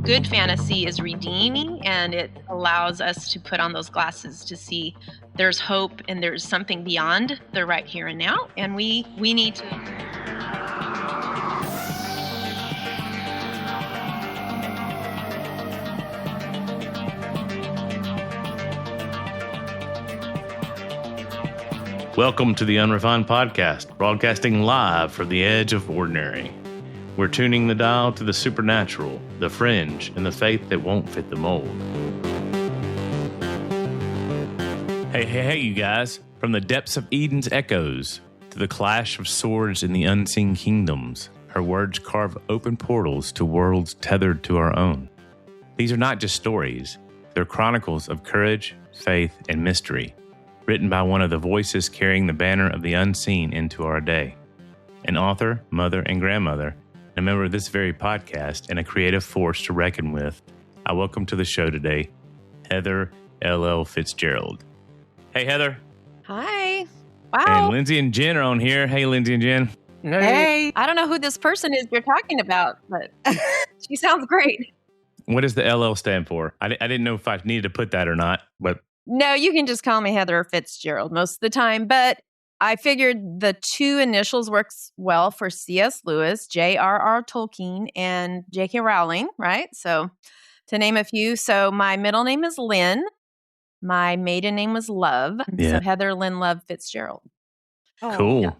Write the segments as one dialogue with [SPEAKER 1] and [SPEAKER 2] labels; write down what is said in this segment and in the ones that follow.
[SPEAKER 1] Good fantasy is redeeming, and it allows us to put on those glasses to see there's hope and there's something beyond the right here and now, and we need to.
[SPEAKER 2] Welcome to the Unrefined Podcast, broadcasting live from the edge of ordinary. We're tuning the dial to the supernatural, the fringe, and the faith that won't fit the mold. Hey, you guys. From the depths of Eden's echoes to the clash of swords in the unseen kingdoms, her words carve open portals to worlds tethered to our own. These are not just stories. They're chronicles of courage, faith, and mystery, written by one of the voices carrying the banner of the unseen into our day. An author, mother, and grandmother, a member of this very podcast, and a creative force to reckon with, I welcome to the show today, Heather L.L. Fitzgerald. Hey, Heather.
[SPEAKER 3] Hi. Wow.
[SPEAKER 2] And Lindsy and Jen are on here. Hey, Lindsy and Jen.
[SPEAKER 3] Hey. I don't know who this person is you're talking about, but she sounds great.
[SPEAKER 2] What does the LL stand for? I didn't know if I needed to put that or not, but...
[SPEAKER 3] No, you can just call me Heather Fitzgerald most of the time, but I figured the two initials works well for C.S. Lewis, J.R.R. Tolkien, and J.K. Rowling, right? So to name a few. So my middle name is Lynn. My maiden name was Love.
[SPEAKER 2] Yeah.
[SPEAKER 3] So Heather Lynn Love Fitzgerald.
[SPEAKER 2] Cool. Yeah.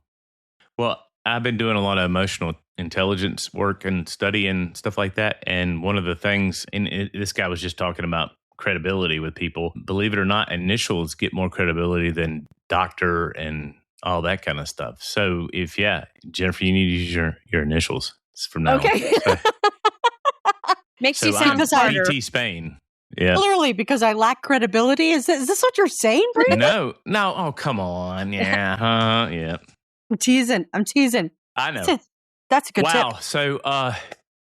[SPEAKER 2] Well, I've been doing a lot of emotional intelligence work and study and stuff like that. And one of the things, and this guy was just talking about credibility with people. Believe it or not, initials get more credibility than doctor and all that kind of stuff. So if, Jennifer, you need to use your initials from now on.
[SPEAKER 3] Okay. Makes you sound
[SPEAKER 2] smarter. PT Spain. Yeah.
[SPEAKER 4] Clearly, because I lack credibility. Is this what you're saying, Brandon?
[SPEAKER 2] No. Oh, come on. Yeah. Yeah.
[SPEAKER 4] I'm teasing.
[SPEAKER 2] I know.
[SPEAKER 4] That's a good tip.
[SPEAKER 2] Wow. So,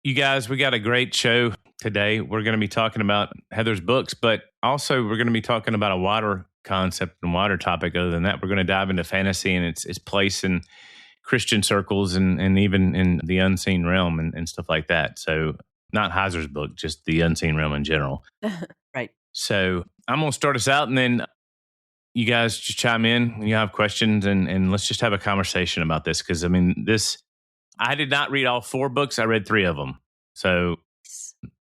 [SPEAKER 2] you guys, we got a great show today. We're going to be talking about Heather's books, but also we're going to be talking about a wider concept and wider topic. Other than that, we're going to dive into fantasy and its place in Christian circles and even in the unseen realm and stuff like that. So not Heiser's book, just the unseen realm in general.
[SPEAKER 4] Right.
[SPEAKER 2] So I'm going to start us out, and then you guys just chime in when you have questions, and let's just have a conversation about this. Because, I did not read all 4 books. I read 3 of them. So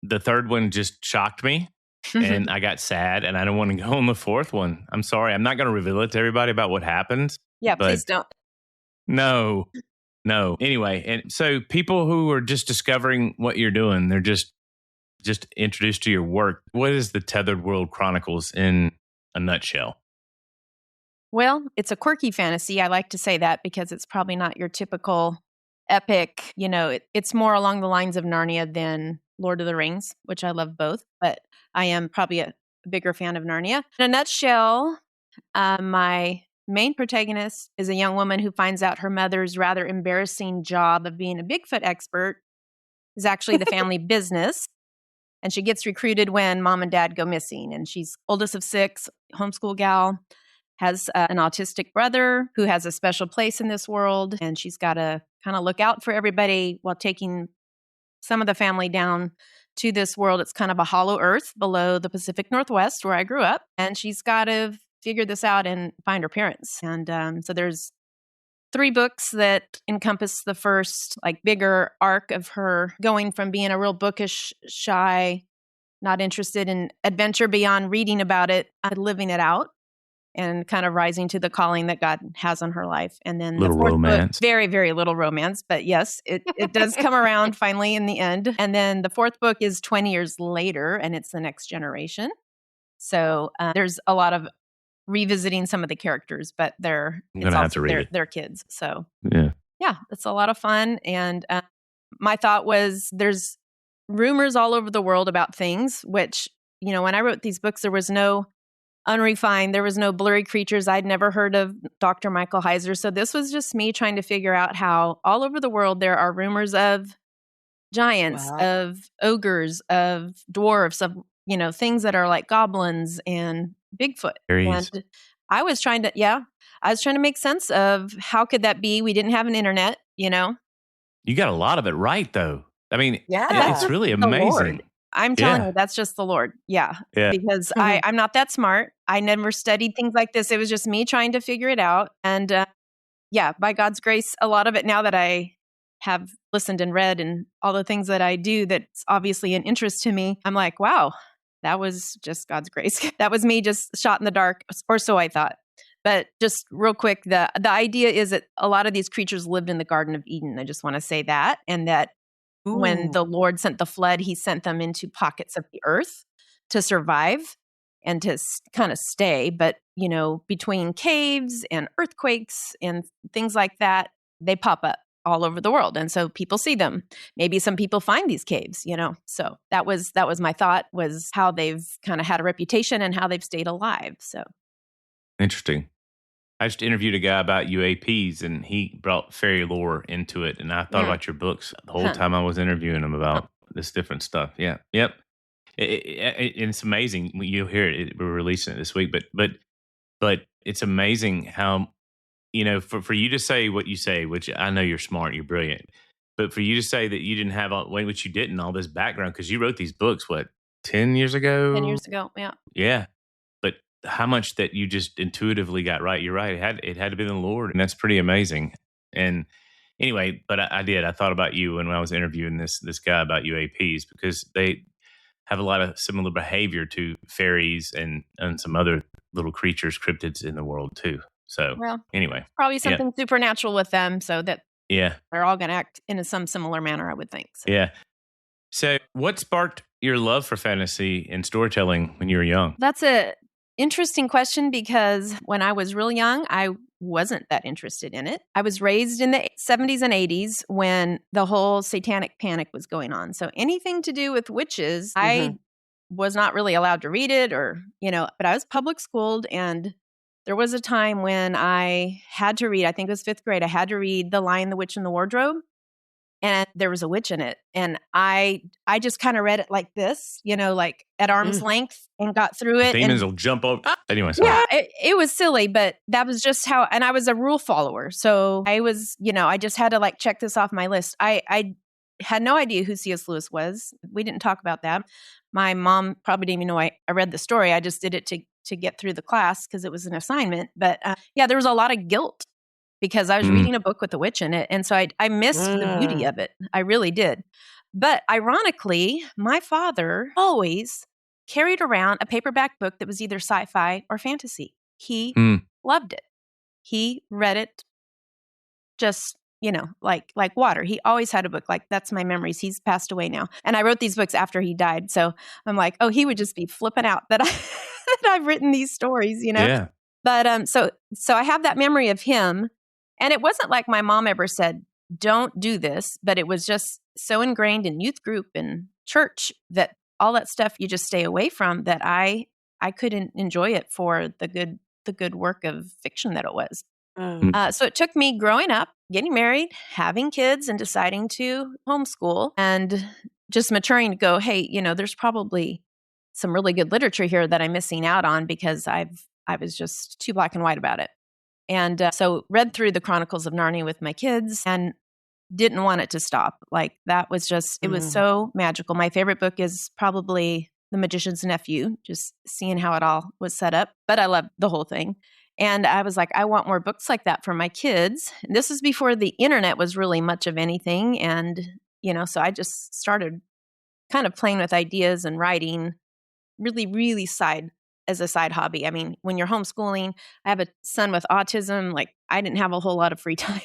[SPEAKER 2] the third one just shocked me, and I got sad, and I don't want to go on the 4th one. I'm sorry. I'm not going to reveal it to everybody about what happens.
[SPEAKER 3] Yeah, please don't.
[SPEAKER 2] No. Anyway, and so people who are just discovering what you're doing, they're just introduced to your work. What is the Tethered World Chronicles in a nutshell?
[SPEAKER 3] Well, it's a quirky fantasy. I like to say that because it's probably not your typical epic. It's more along the lines of Narnia than Lord of the Rings, which I love both, but I am probably a bigger fan of Narnia. In a nutshell, my main protagonist is a young woman who finds out her mother's rather embarrassing job of being a Bigfoot expert is actually the family business. And she gets recruited when mom and dad go missing. And she's oldest of 6, homeschool gal, has an autistic brother who has a special place in this world. And she's got to kind of look out for everybody while taking some of the family down to this world. It's kind of a hollow earth below the Pacific Northwest where I grew up. And she's got to figure this out and find her parents. And so there's 3 books that encompass the first bigger arc of her going from being a real bookish, shy, not interested in adventure beyond reading about it, living it out, and kind of rising to the calling that God has on her life. And then
[SPEAKER 2] little
[SPEAKER 3] the 4th
[SPEAKER 2] romance.
[SPEAKER 3] book, very, very little romance, but yes, it does come around finally in the end. And then the 4th book is 20 years later, and it's the next generation. So there's a lot of revisiting some of the characters, but they're kids. So yeah, it's a lot of fun. And my thought was there's rumors all over the world about things, which, when I wrote these books, there was no unrefined, there was no blurry creatures. I'd never heard of Dr. Michael Heiser. So this was just me trying to figure out how all over the world there are rumors of giants, of ogres, of dwarfs, of, things that are like goblins and Bigfoot. And I was trying to make sense of how could that be? We didn't have an internet,
[SPEAKER 2] You got a lot of it right, though.
[SPEAKER 3] Yeah,
[SPEAKER 2] it's really amazing.
[SPEAKER 3] I'm telling you, that's just the Lord. Yeah.
[SPEAKER 2] Yeah.
[SPEAKER 3] Because I'm not that smart. I never studied things like this. It was just me trying to figure it out. And by God's grace, a lot of it now that I have listened and read and all the things that I do that's obviously an interest to me, I'm like, wow, that was just God's grace. That was me just shot in the dark, or so I thought. But just real quick, the idea is that a lot of these creatures lived in the Garden of Eden. I just want to say that. And that when the Lord sent the flood, he sent them into pockets of the earth to survive and to kind of stay. But, between caves and earthquakes and things like that, they pop up all over the world. And so people see them. Maybe some people find these caves, So that was my thought, was how they've kind of had a reputation and how they've stayed alive. So
[SPEAKER 2] interesting. I just interviewed a guy about UAPs, and he brought fairy lore into it. And I thought about your books the whole time I was interviewing him about this different stuff. Yeah. Yep. It's amazing. You'll hear it. We're releasing it this week, but it's amazing how, for you to say what you say, which I know you're smart, you're brilliant, but for you to say that you didn't have which you didn't, all this background, because you wrote these books, 10 years ago?
[SPEAKER 3] 10 years ago. Yeah.
[SPEAKER 2] Yeah. How much that you just intuitively got right. You're right. It had to be the Lord, and that's pretty amazing. And anyway, but I thought about you when I was interviewing this guy about UAPs, because they have a lot of similar behavior to fairies and some other little creatures, cryptids in the world too. So anyway,
[SPEAKER 3] probably something supernatural with them, so that
[SPEAKER 2] they're
[SPEAKER 3] all going to act in some similar manner, I would think. So.
[SPEAKER 2] Yeah. So what sparked your love for fantasy and storytelling when you were young?
[SPEAKER 3] That's a interesting question, because when I was real young, I wasn't that interested in it. I was raised in the 70s and 80s when the whole satanic panic was going on. So anything to do with witches, I was not really allowed to read it, or, but I was public schooled, and there was a time when I had to read, I think it was 5th grade, I had to read The Lion, the Witch, and the Wardrobe. And there was a witch in it. And I just kind of read it like this, like at arm's length, and got through it.
[SPEAKER 2] Demons will jump up. Anyway,
[SPEAKER 3] yeah, it was silly, but that was just how, and I was a rule follower. So I was, I just had to check this off my list. I had no idea who C.S. Lewis was. We didn't talk about that. My mom probably didn't even know I read the story. I just did it to get through the class because it was an assignment. But there was a lot of guilt, because I was reading a book with a witch in it. And so I missed the beauty of it. I really did. But ironically, my father always carried around a paperback book that was either sci-fi or fantasy. He loved it. He read it just, like water. He always had a book. That's my memories. He's passed away now. And I wrote these books after he died. So I'm like, oh, he would just be flipping out that I've written these stories,
[SPEAKER 2] Yeah.
[SPEAKER 3] But so I have that memory of him. And it wasn't like my mom ever said, don't do this, but it was just so ingrained in youth group and church that all that stuff you just stay away from, that I couldn't enjoy it for the good work of fiction that it was. So it took me growing up, getting married, having kids, and deciding to homeschool, and just maturing to go, hey, there's probably some really good literature here that I'm missing out on because I was just too black and white about it. And so read through the Chronicles of Narnia with my kids and didn't want it to stop. That was just, it was so magical. My favorite book is probably The Magician's Nephew, just seeing how it all was set up. But I loved the whole thing. And I was like, I want more books like that for my kids. And this is before the internet was really much of anything. And, so I just started kind of playing with ideas and writing really, really as a side hobby. I mean, when you're homeschooling, I have a son with autism, I didn't have a whole lot of free time.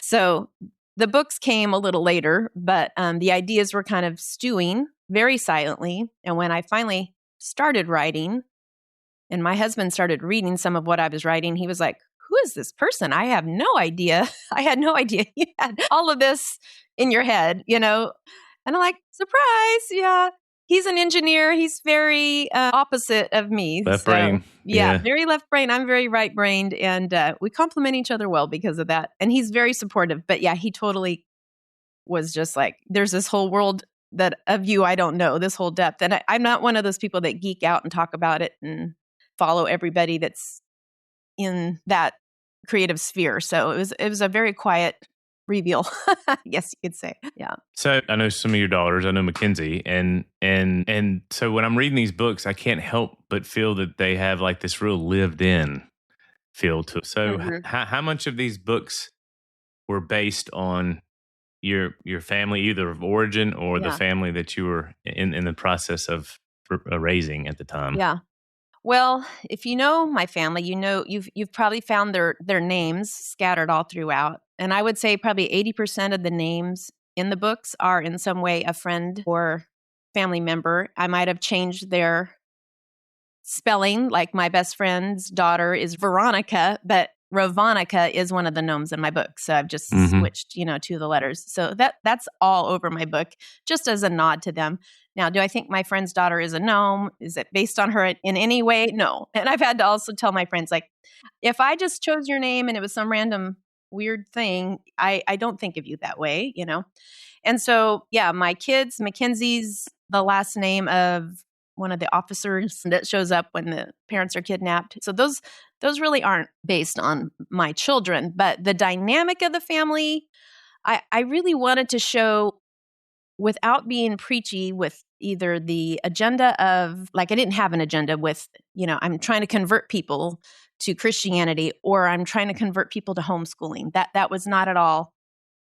[SPEAKER 3] So the books came a little later, but the ideas were kind of stewing very silently. And when I finally started writing, and my husband started reading some of what I was writing, he was like, who is this person? I have no idea. I had no idea you had all of this in your head, And I'm like, surprise. Yeah. He's an engineer. He's very opposite of me.
[SPEAKER 2] Left brain.
[SPEAKER 3] Yeah, very left brain. I'm very right brained. And we complement each other well because of that. And he's very supportive. But yeah, he totally was just like, there's this whole world of you I don't know, this whole depth. And I'm not one of those people that geek out and talk about it and follow everybody that's in that creative sphere. So it was a very quiet reveal. Yes, you could say. Yeah.
[SPEAKER 2] So I know some of your daughters. I know Mackenzie, and so when I'm reading these books, I can't help but feel that they have like this real lived-in feel to it. So how much of these books were based on your family, either of origin or the family that you were in the process of raising at the time?
[SPEAKER 3] Yeah. Well, if you know my family, you know you've probably found their names scattered all throughout. And I would say probably 80% of the names in the books are in some way a friend or family member. I might have changed their spelling, like my best friend's daughter is Veronica, but Ravonica is one of the gnomes in my book. So I've just switched, two of the letters. So that's all over my book, just as a nod to them. Now, do I think my friend's daughter is a gnome? Is it based on her in any way? No. And I've had to also tell my friends, like, if I just chose your name and it was some random weird thing, I don't think of you that way, And so, yeah, my kids, Mackenzie's the last name of one of the officers that shows up when the parents are kidnapped. So those really aren't based on my children, but the dynamic of the family, I really wanted to show without being preachy with either the agenda of, like, I didn't have an agenda with, I'm trying to convert people to Christianity or I'm trying to convert people to homeschooling. That was not at all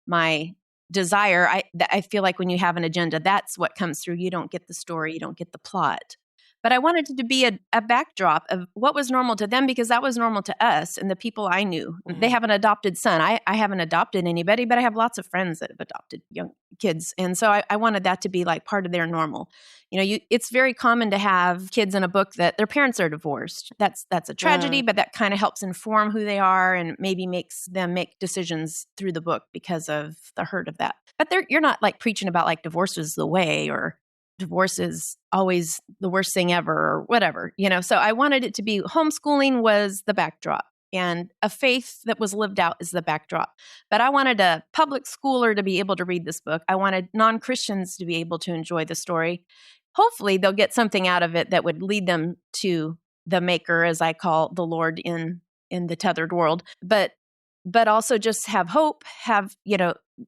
[SPEAKER 3] my desire. I feel like when you have an agenda, that's what comes through. You don't get the story, you don't get the plot. But I wanted it to be a backdrop of what was normal to them, because that was normal to us and the people I knew. They have an adopted son. I haven't adopted anybody, but I have lots of friends that have adopted young kids. And so I wanted that to be like part of their normal. It's very common to have kids in a book that their parents are divorced. That's a tragedy, but that kind of helps inform who they are and maybe makes them make decisions through the book because of the hurt of that. But you're not like preaching about like divorce is the way or divorce is always the worst thing ever or whatever, So I wanted it to be homeschooling was the backdrop and a faith that was lived out is the backdrop. But I wanted a public schooler to be able to read this book. I wanted non-Christians to be able to enjoy the story. Hopefully they'll get something out of it that would lead them to the maker, as I call the Lord in the tethered world. But also just have hope,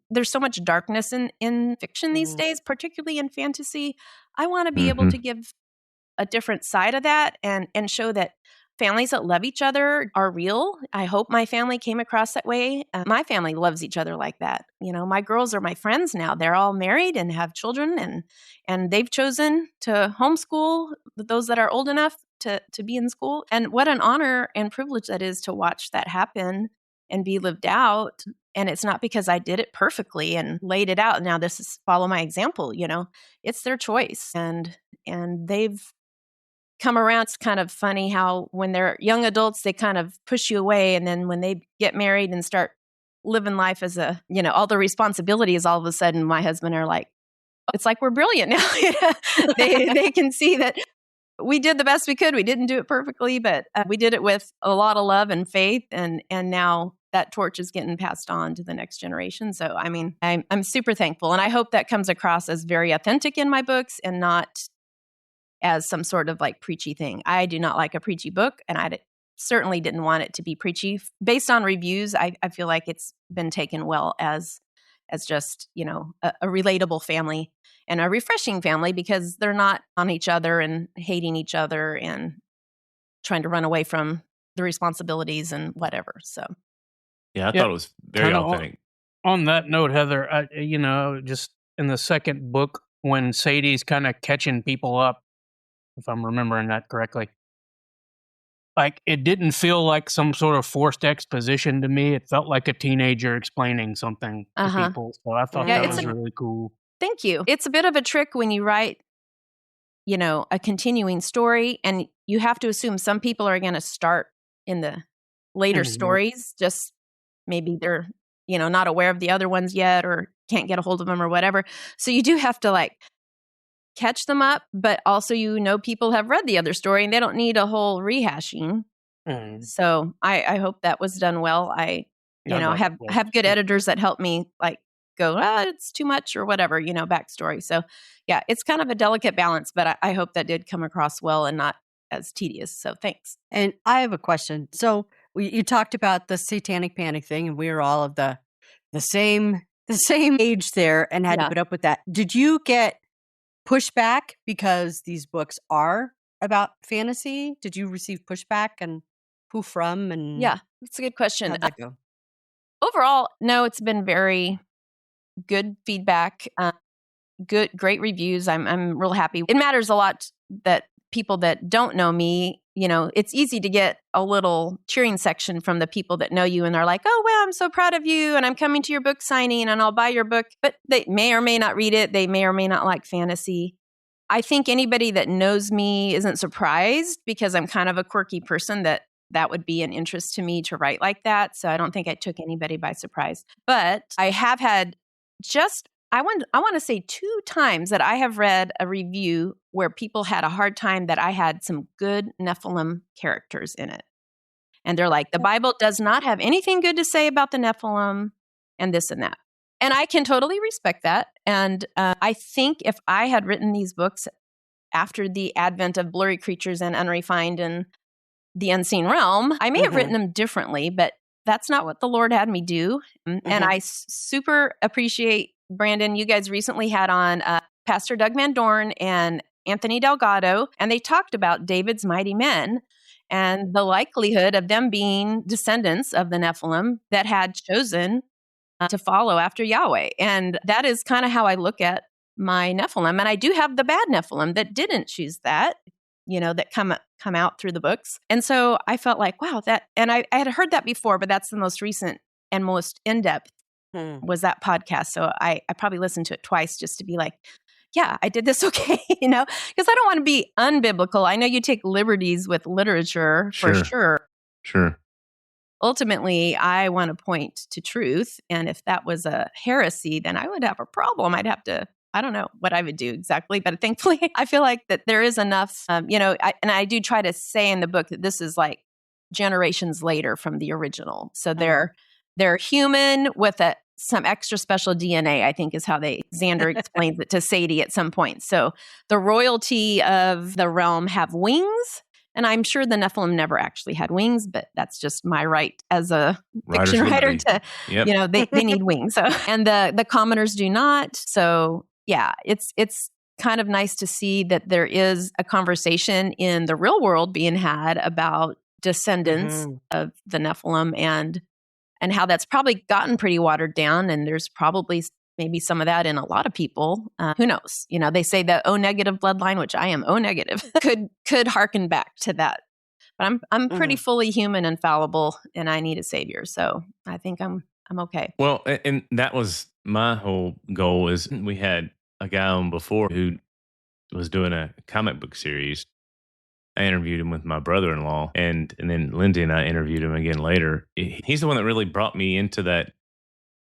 [SPEAKER 3] there's so much darkness in fiction these days, particularly in fantasy. I want to be able to give a different side of that and show that families that love each other are real. I hope my family came across that way. My family loves each other like that. My girls are my friends now. They're all married and have children and they've chosen to homeschool those that are old enough to be in school. And what an honor and privilege that is to watch that happen and be lived out. And it's not because I did it perfectly and laid it out. Now this is follow my example, it's their choice. And they've come around. It's kind of funny how when they're young adults, they kind of push you away. And then when they get married and start living life as all the responsibilities, all of a sudden my husband are like, it's like we're brilliant now. They can see that we did the best we could. We didn't do it perfectly, but we did it with a lot of love and faith. And now that torch is getting passed on to the next generation. So, I mean, I'm super thankful. And I hope that comes across as very authentic in my books and not as some sort of like preachy thing. I do not like a preachy book, and I certainly didn't want it to be preachy. Based on reviews, I feel like it's been taken well as just, a relatable family and a refreshing family, because they're not on each other and hating each other and trying to run away from the responsibilities and whatever. So,
[SPEAKER 2] yeah, I thought it was very authentic.
[SPEAKER 5] On that note, Heather, just in the second book, when Sadie's kind of catching people up, if I'm remembering that correctly, like, it didn't feel like some sort of forced exposition to me. It felt like a teenager explaining something to people. So I thought that was really cool.
[SPEAKER 3] Thank you. It's a bit of a trick when you write, a continuing story, and you have to assume some people are going to start in the later stories. Just maybe they're, not aware of the other ones yet or can't get a hold of them or whatever. So you do have to like catch them up, but also, people have read the other story and they don't need a whole rehashing. So I hope that was done well. I have good editors that help me like go, it's too much or whatever, backstory. So yeah, it's kind of a delicate balance, but I hope that did come across well and not as tedious. So thanks.
[SPEAKER 4] And I have a question. So you talked about the satanic panic thing, and we are all of the the same age there and had to
[SPEAKER 3] Yeah.
[SPEAKER 4] put up with that. Did you get pushback because these books are about fantasy? Did you receive pushback, and who from? And
[SPEAKER 3] Yeah, that's a good question.
[SPEAKER 4] how'd that go?
[SPEAKER 3] Overall, no, it's been very good feedback, great reviews. I'm real happy. It matters a lot that people that don't know me, it's easy to get a little cheering section from the people that know you, and they're like, oh, wow, I'm so proud of you, and I'm coming to your book signing, and I'll buy your book. But they may or may not read it. They may or may not like fantasy. I think anybody that knows me isn't surprised, because I'm kind of a quirky person that would be an interest to me to write like that. So I don't think I took anybody by surprise. But I have had I want to say 2 times that I have read a review where people had a hard time that I had some good Nephilim characters in it. And they're like, the Bible does not have anything good to say about the Nephilim and this and that. And I can totally respect that. And I think if I had written these books after the advent of blurry creatures and unrefined and the unseen realm, I may have written them differently, but that's not what the Lord had me do. And I super appreciate, Brandon, you guys recently had on Pastor Doug Van Dorn and Anthony Delgado, and they talked about David's mighty men and the likelihood of them being descendants of the Nephilim that had chosen to follow after Yahweh. And that is kind of how I look at my Nephilim. And I do have the bad Nephilim that didn't choose that, that come out through the books. And so I felt like, wow, and I had heard that before, but that's the most recent and most in-depth was that podcast. So I probably listened to it twice just to be like, yeah, I did this okay, because I don't want to be unbiblical. I know you take liberties with literature for sure.
[SPEAKER 2] Sure.
[SPEAKER 3] Ultimately, I want to point to truth. And if that was a heresy, then I would have a problem. I'd have to, I don't know what I would do exactly. But thankfully, I feel like that there is enough, and I do try to say in the book that this is like generations later from the original. So they're human with some extra special DNA, I think is how Xander explains it to Sadie at some point. So the royalty of the realm have wings. And I'm sure the Nephilim never actually had wings, but that's just my right as a fiction writer to, they need wings. So, and the commoners do not. So yeah, it's kind of nice to see that there is a conversation in the real world being had about descendants of the Nephilim and how that's probably gotten pretty watered down. And there's probably maybe some of that in a lot of people. Who knows? They say the O negative bloodline, which I am O negative, could harken back to that. But I'm pretty fully human and fallible, and I need a savior. So I think I'm okay.
[SPEAKER 2] Well, and that was my whole goal. Is we had a guy on before who was doing a comic book series. I interviewed him with my brother-in-law, and then Lindsy and I interviewed him again later. He's the one that really brought me into that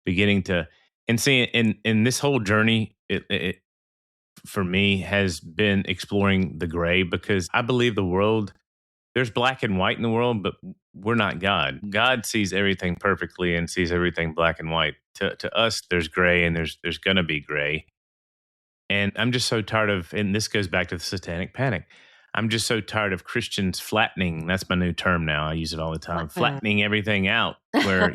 [SPEAKER 2] beginning to, and see, in this whole journey, it for me has been exploring the gray, because I believe the world, there's black and white in the world, but we're not God. God sees everything perfectly and sees everything black and white. To us, there's gray, and there's going to be gray. And I'm just so tired of, and this goes back to the satanic panic. I'm just so tired of Christians flattening. That's my new term now. I use it all the time. Flattening everything out where,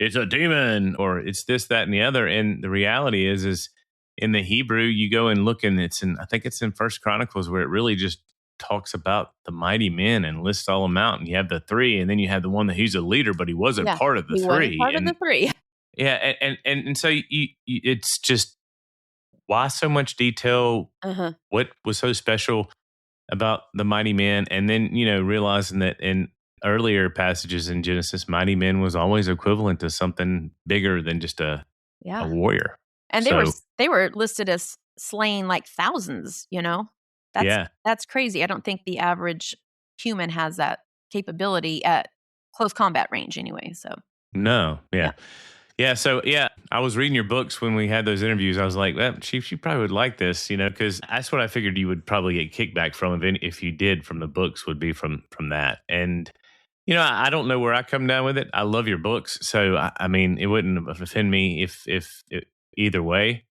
[SPEAKER 2] it's a demon or it's this, that, and the other. And the reality is in the Hebrew, you go and look, and I think it's in First Chronicles where it really just talks about the mighty men and lists all them out. And you have the 3, and then you have the one that he's a leader, but he wasn't part of the 3.
[SPEAKER 3] Wasn't part of the 3.
[SPEAKER 2] Yeah. And so it's just, why so much detail? What was so special about the mighty men? And then, realizing that in earlier passages in Genesis, mighty men was always equivalent to something bigger than just a warrior.
[SPEAKER 3] And they were listed as slaying like thousands, That's crazy. I don't think the average human has that capability at close combat range anyway. So
[SPEAKER 2] no. Yeah. So, I was reading your books when we had those interviews. I was like, well, she probably would like this, because that's what I figured you would probably get kickback from if you did from the books, would be from that. And, I don't know where I come down with it. I love your books. So, I mean, it wouldn't offend me if either way.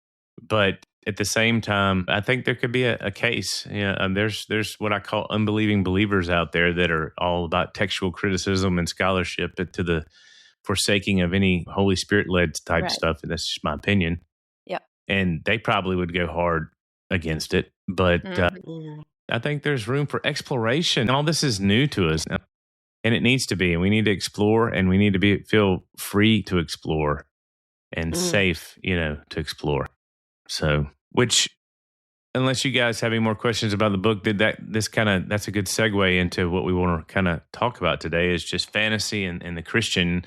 [SPEAKER 2] But at the same time, I think there could be a case. There's what I call unbelieving believers out there that are all about textual criticism and scholarship to the forsaking of any Holy Spirit led type
[SPEAKER 3] Right.
[SPEAKER 2] stuff. And that's just my opinion.
[SPEAKER 3] Yep.
[SPEAKER 2] And they probably would go hard against it. But
[SPEAKER 3] Mhm.
[SPEAKER 2] I think there's room for exploration. All this is new to us, and it needs to be. And we need to explore, and we need to feel free to explore and safe, to explore. So, which, unless you guys have any more questions about the book, that's a good segue into what we want to kind of talk about today is just fantasy and the Christian.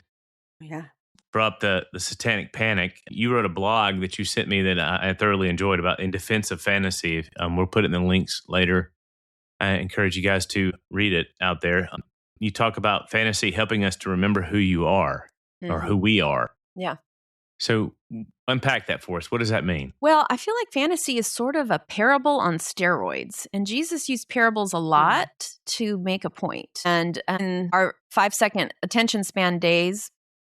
[SPEAKER 4] Yeah.
[SPEAKER 2] Brought up the Satanic Panic. You wrote a blog that you sent me that I thoroughly enjoyed about in defense of fantasy. We'll put it in the links later. I encourage you guys to read it out there. You talk about fantasy helping us to remember who you are or who we are.
[SPEAKER 3] Yeah.
[SPEAKER 2] So unpack that for us. What does that mean?
[SPEAKER 3] Well, I feel like fantasy is sort of a parable on steroids. And Jesus used parables a lot to make a point. And in our 5-second attention span days,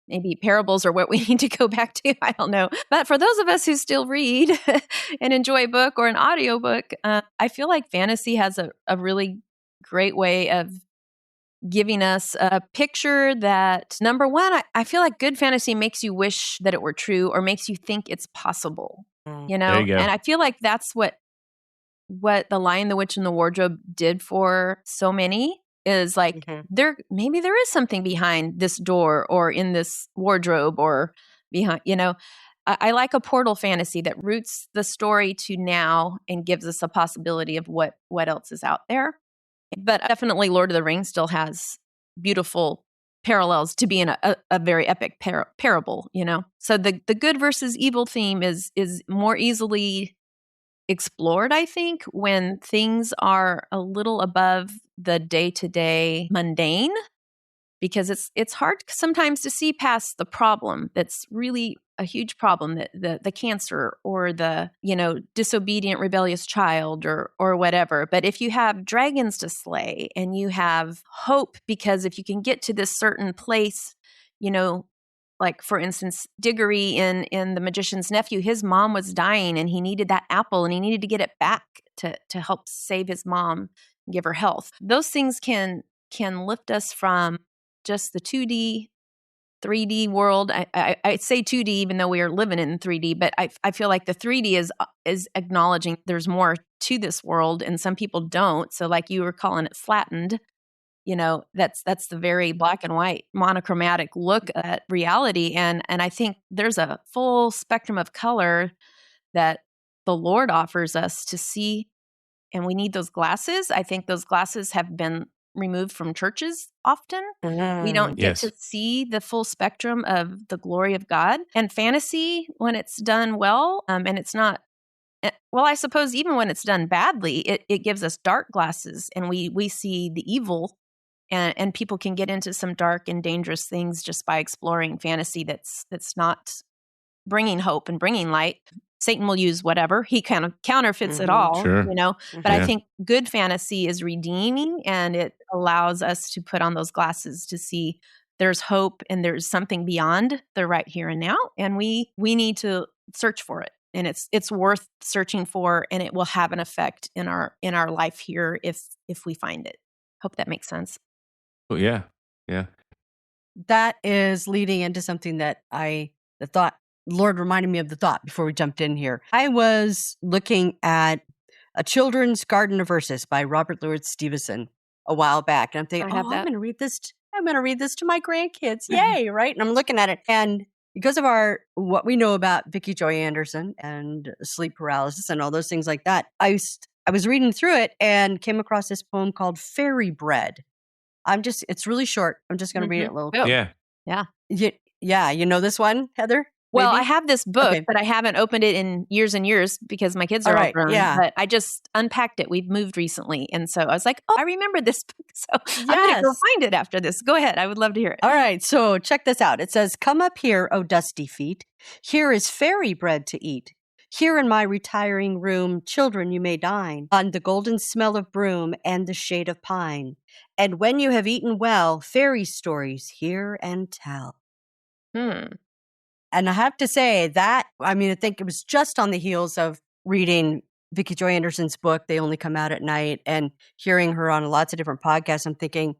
[SPEAKER 3] maybe parables are what we need to go back to. I don't know. But for those of us who still read and enjoy a book or an audiobook, I feel like fantasy has a really great way of giving us a picture that, number one, I feel like good fantasy makes you wish that it were true or makes you think it's possible,
[SPEAKER 2] There you go.
[SPEAKER 3] And I feel like that's what The Lion, the Witch, and the Wardrobe did for so many is like, maybe there is something behind this door or in this wardrobe or behind, I like a portal fantasy that roots the story to now and gives us a possibility of what else is out there. But definitely Lord of the Rings still has beautiful parallels to being a very epic parable, So the good versus evil theme is more easily explored, I think, when things are a little above the day-to-day mundane, because it's hard sometimes to see past the problem that's really a huge problem, that the cancer or the disobedient rebellious child or whatever. But if you have dragons to slay and you have hope, because if you can get to this certain place, like for instance, Diggory in The Magician's Nephew, his mom was dying and he needed that apple and he needed to get it back to help save his mom and give her health. Those things can lift us from just the 2D, 3D world. I say 2D even though we are living in 3D, but I feel like the 3D is acknowledging there's more to this world and some people don't. So like you were calling it flattened, that's the very black and white monochromatic look at reality. And I think there's a full spectrum of color that the Lord offers us to see. And we need those glasses. I think those glasses have been removed from churches often. We don't get to see the full spectrum of the glory of God. And fantasy, when it's done well, and it's not, well, I suppose even when it's done badly, it gives us dark glasses and we see the evil, and people can get into some dark and dangerous things just by exploring fantasy that's not bringing hope and bringing light. Satan will use whatever. He kind of counterfeits it all,
[SPEAKER 2] Sure.
[SPEAKER 3] But I think good fantasy is redeeming, and it allows us to put on those glasses to see there's hope and there's something beyond the right here and now. And we need to search for it. And it's worth searching for, and it will have an effect in our life here if we find it. Hope that makes sense.
[SPEAKER 2] Oh, yeah.
[SPEAKER 4] That is leading into something that the thought, Lord reminded me of the thought before we jumped in here. I was looking at A Children's Garden of Verses by Robert Louis Stevenson a while back. And I'm thinking, I'm going to read this. I'm going to read this to my grandkids. Yay. Right. And I'm looking at it. And because of what we know about Vicki Joy Anderson and sleep paralysis and all those things like that, I was reading through it and came across this poem called Fairy Bread. It's really short. I'm just going to read it a little.
[SPEAKER 2] Yeah.
[SPEAKER 4] Yeah. You know this one, Heather?
[SPEAKER 3] Well,
[SPEAKER 4] Maybe?
[SPEAKER 3] I have this book, but I haven't opened it in years and years because my kids are all grown. Yeah. But I just unpacked it. We've moved recently. And so I was like, I remember this book. So I'm going to go find it after this. Go ahead. I would love to hear it.
[SPEAKER 4] All right. So check this out. It says, "Come up here, O dusty feet. Here is fairy bread to eat. Here in my retiring room, children, you may dine on the golden smell of broom and the shade of pine. And when you have eaten well, fairy stories hear and tell." And I have to say that, I think it was just on the heels of reading Vicki Joy Anderson's book, They Only Come Out at Night, and hearing her on lots of different podcasts. I'm thinking,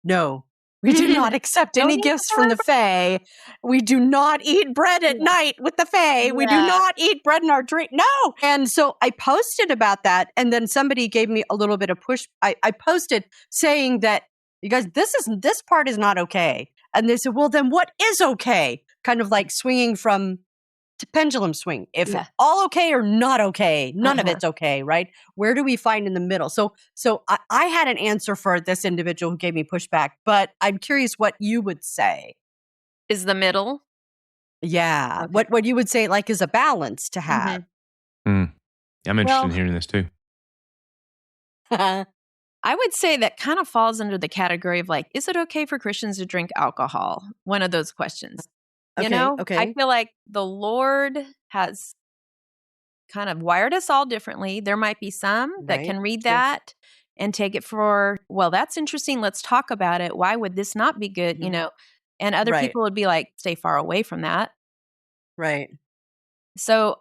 [SPEAKER 4] no, We do not accept any gifts from the Fae. We do not eat bread at night with the Fae. We do not eat bread in our drink. No. And so I posted about that. And then somebody gave me a little bit of push. I posted saying that, you guys, this part is not okay. And they said, well, then what is okay? Kind of like swinging from to pendulum swing. If it's all okay or not okay, none of it's okay, right? Where do we find in the middle? So I had an answer for this individual who gave me pushback, but I'm curious what you would say.
[SPEAKER 3] Is the middle?
[SPEAKER 4] Yeah. Okay. What you would say like is a balance to have.
[SPEAKER 2] I'm interested in hearing this too.
[SPEAKER 3] I would say that kind of falls under the category of like, is it okay for Christians to drink alcohol? One of those questions. You know, I feel like the Lord has kind of wired us all differently. There might be some that can read that and take it for, well, that's interesting. Let's talk about it. Why would this not be good? You know, and other people would be like, stay far away from that.
[SPEAKER 4] Right.
[SPEAKER 3] So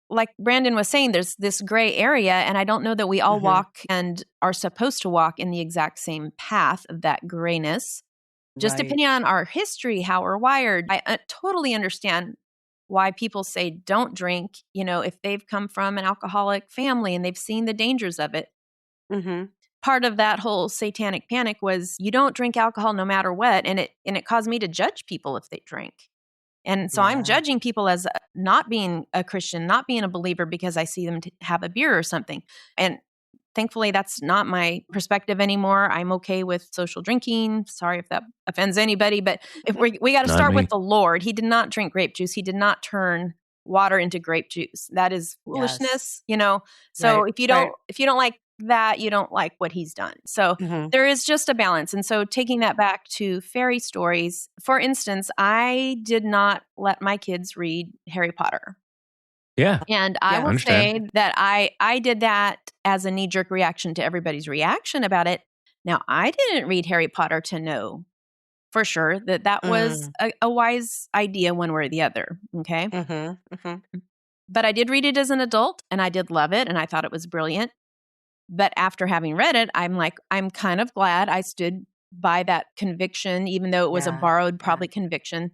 [SPEAKER 3] like Brandon was saying, there's this gray area, and I don't know that we all walk and are supposed to walk in the exact same path of that grayness. Just depending on our history, how we're wired. I totally understand why people say don't drink, you know, if they've come from an alcoholic family and they've seen the dangers of it. Part of that whole satanic panic was you don't drink alcohol no matter what. And it caused me to judge people if they drink. And so I'm judging people as not being a Christian, not being a believer because I see them have a beer or something. And thankfully, that's not my perspective anymore. I'm okay with social drinking. Sorry if that offends anybody, but if we got to start with the Lord. He did not drink grape juice. He did not turn water into grape juice. That is foolishness, you know. So if you don't like that, you don't like what he's done. So there is just a balance. And so taking that back to fairy stories, for instance, I did not let my kids read Harry Potter.
[SPEAKER 2] Yeah.
[SPEAKER 3] And I will say that I did that as a knee-jerk reaction to everybody's reaction about it. Now, I didn't read Harry Potter to know for sure that was a wise idea one way or the other. Okay. But I did read it as an adult, and I did love it, and I thought it was brilliant. But after having read it, I'm like, I'm kind of glad I stood by that conviction, even though it was a borrowed probably conviction,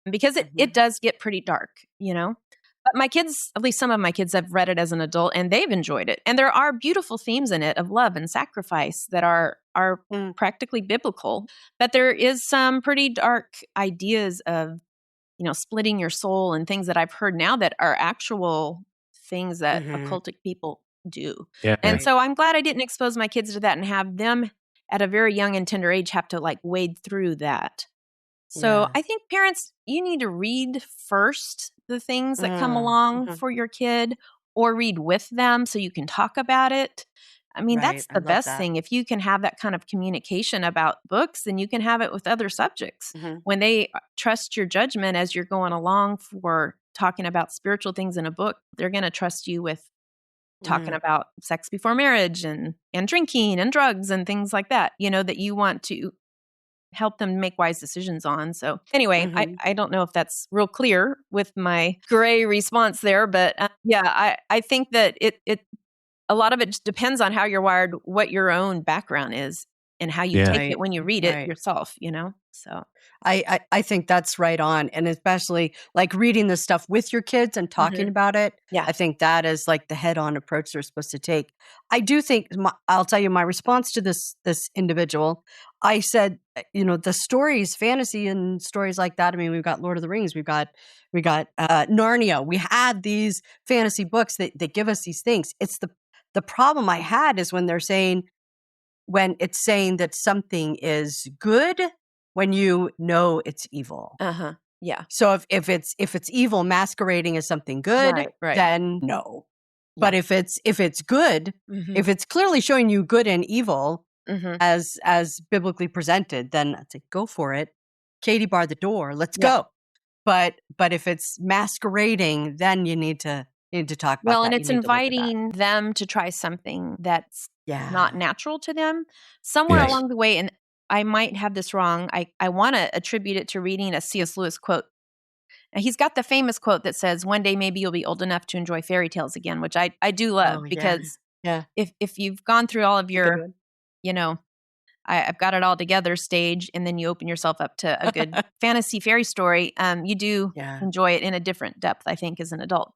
[SPEAKER 3] because it does get pretty dark, you know? But my kids, at least some of my kids, have read it as an adult and they've enjoyed it. And there are beautiful themes in it of love and sacrifice that are practically biblical. But there is some pretty dark ideas of, you know, splitting your soul and things that I've heard now that are actual things that occultic people do. Yeah, and so I'm glad I didn't expose my kids to that and have them at a very young and tender age have to like wade through that. So I think parents, you need to read first the things that come along for your kid, or read with them so you can talk about it. I mean, that's the best thing. If you can have that kind of communication about books, then you can have it with other subjects. When they trust your judgment as you're going along for talking about spiritual things in a book, they're going to trust you with talking about sex before marriage and drinking and drugs and things like that, you know, that you want to help them make wise decisions on. So anyway, I don't know if that's real clear with my gray response there, but I think that it a lot of it just depends on how you're wired, what your own background is, and how you take it when you read it yourself, you know? So
[SPEAKER 4] I think that's right on. And especially like reading this stuff with your kids and talking about it. Yeah. I think that is like the head-on approach they're supposed to take. I do think, I'll tell you my response to this individual. I said, you know, the stories, fantasy and stories like that. I mean, we've got Lord of the Rings, we got Narnia. We had these fantasy books that give us these things. It's the problem I had is when it's saying that something is good when you know it's evil.
[SPEAKER 3] Yeah.
[SPEAKER 4] So if it's evil masquerading as something good, then no. Yeah. But if it's good, if it's clearly showing you good and evil as biblically presented, then I'd say go for it. Katie bar the door. Let's go. But if it's masquerading, then you need to talk about
[SPEAKER 3] well,
[SPEAKER 4] that.
[SPEAKER 3] And it's inviting them to try something that's not natural to them. Somewhere along the way, and I might have this wrong, I want to attribute it to reading a C.S. Lewis quote. And he's got the famous quote that says, "One day maybe you'll be old enough to enjoy fairy tales again," which I do love because if you've gone through all of your, you know, I've got it all together stage, and then you open yourself up to a good fantasy fairy story, you do enjoy it in a different depth, I think, as an adult.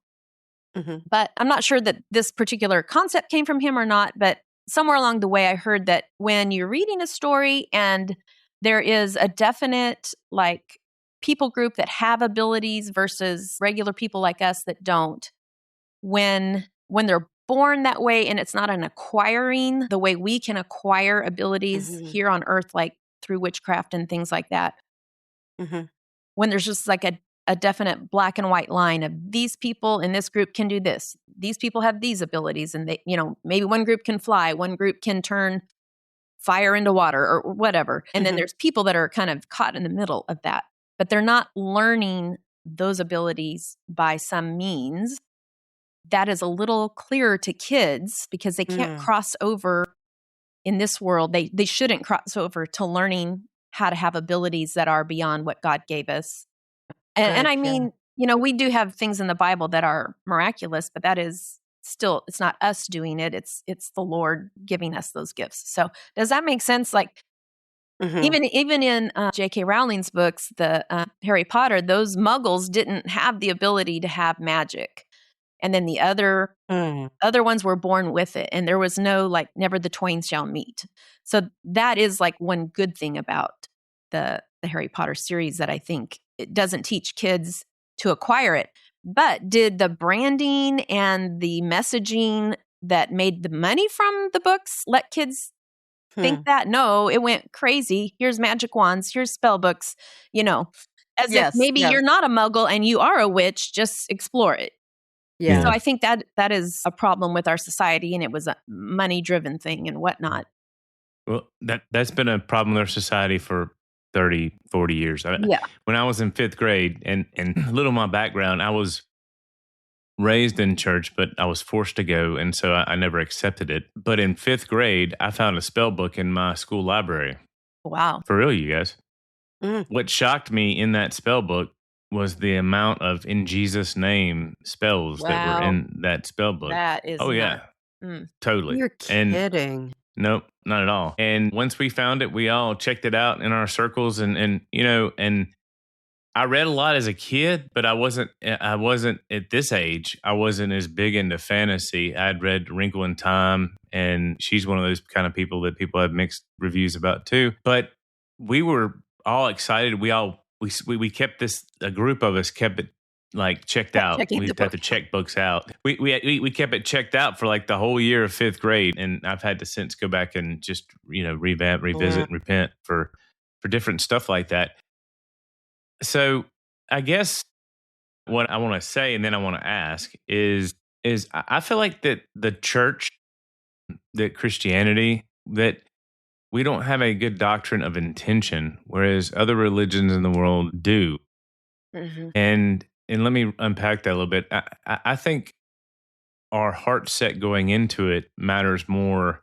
[SPEAKER 3] Mm-hmm. But I'm not sure that this particular concept came from him or not, but somewhere along the way, I heard that when you're reading a story and there is a definite like people group that have abilities versus regular people like us that don't, when they're born that way and it's not an acquiring the way we can acquire abilities here on earth, like through witchcraft and things like that. Mm-hmm. When there's just like a definite black and white line of these people in this group can do this. These people have these abilities, and they, maybe one group can fly, one group can turn fire into water or whatever. And then there's people that are kind of caught in the middle of that, but they're not learning those abilities by some means that is a little clearer to kids because they can't cross over in this world. They shouldn't cross over to learning how to have abilities that are beyond what God gave us. And I mean, we do have things in the Bible that are miraculous, but that is still, it's not us doing it. It's the Lord giving us those gifts. So does that make sense? Like even in J.K. Rowling's books, the Harry Potter, those muggles didn't have the ability to have magic. And then the other ones were born with it. And there was no, like, never the twain shall meet. So that is like one good thing about the Harry Potter series that I think it doesn't teach kids to acquire it. But did the branding and the messaging that made the money from the books let kids think that? No, it went crazy. Here's magic wands, here's spell books, as if maybe you're not a muggle and you are a witch, just explore it. Yeah. So I think that is a problem with our society, and it was a money-driven thing and whatnot.
[SPEAKER 2] Well, that's been a problem in our society for 30, 40 years. When I was in fifth grade, and a little of my background, I was raised in church, but I was forced to go, and so I never accepted it. But in fifth grade, I found a spell book in my school library.
[SPEAKER 3] Wow.
[SPEAKER 2] For real, you guys. What shocked me in that spell book was the amount of in Jesus' name spells that were in that spell book.
[SPEAKER 3] That is
[SPEAKER 2] totally.
[SPEAKER 4] You're kidding.
[SPEAKER 2] Nope, not at all. And once we found it, we all checked it out in our circles, and I read a lot as a kid, but I wasn't at this age. I wasn't as big into fantasy. I'd read Wrinkle in Time, and she's one of those kind of people that people have mixed reviews about too. But we were all excited. We kept this. A group of us kept it like checked out. We had to check books out. We kept it checked out for like the whole year of fifth grade, and I've had to since go back and just revamp, revisit, and repent for different stuff like that. So I guess what I want to say, and then I want to ask is I feel like that the church, that Christianity, that we don't have a good doctrine of intention, whereas other religions in the world do. And let me unpack that a little bit. I think our heart set going into it matters more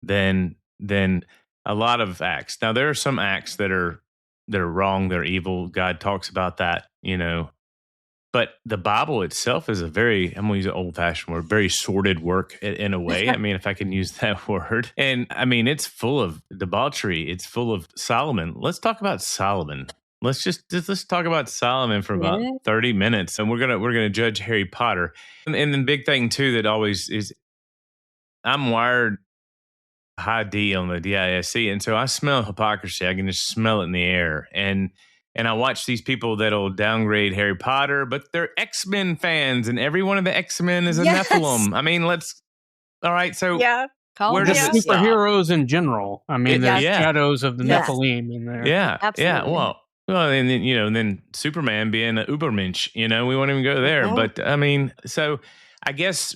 [SPEAKER 2] than a lot of acts. Now, there are some acts that are wrong, they're evil. God talks about that, But the Bible itself is I'm going to use an old-fashioned word, very sordid work in a way. I mean, if I can use that word. And I mean, it's full of debauchery. It's full of Solomon. Let's talk about Solomon. Let's talk about Solomon for about 30 minutes. And we're gonna judge Harry Potter. And the big thing too that always is, I'm wired high D on the DISC, and so I smell hypocrisy. I can just smell it in the air. And I watch these people that'll downgrade Harry Potter, but they're X-Men fans, and every one of the X-Men is a Nephilim. I mean, all right, so
[SPEAKER 5] where does it stop? Superheroes in general. I mean, there's shadows of the Nephilim in there.
[SPEAKER 2] Yeah,
[SPEAKER 3] absolutely.
[SPEAKER 2] Yeah, well, and then then Superman being an Ubermensch, we won't even go there. But I mean, so I guess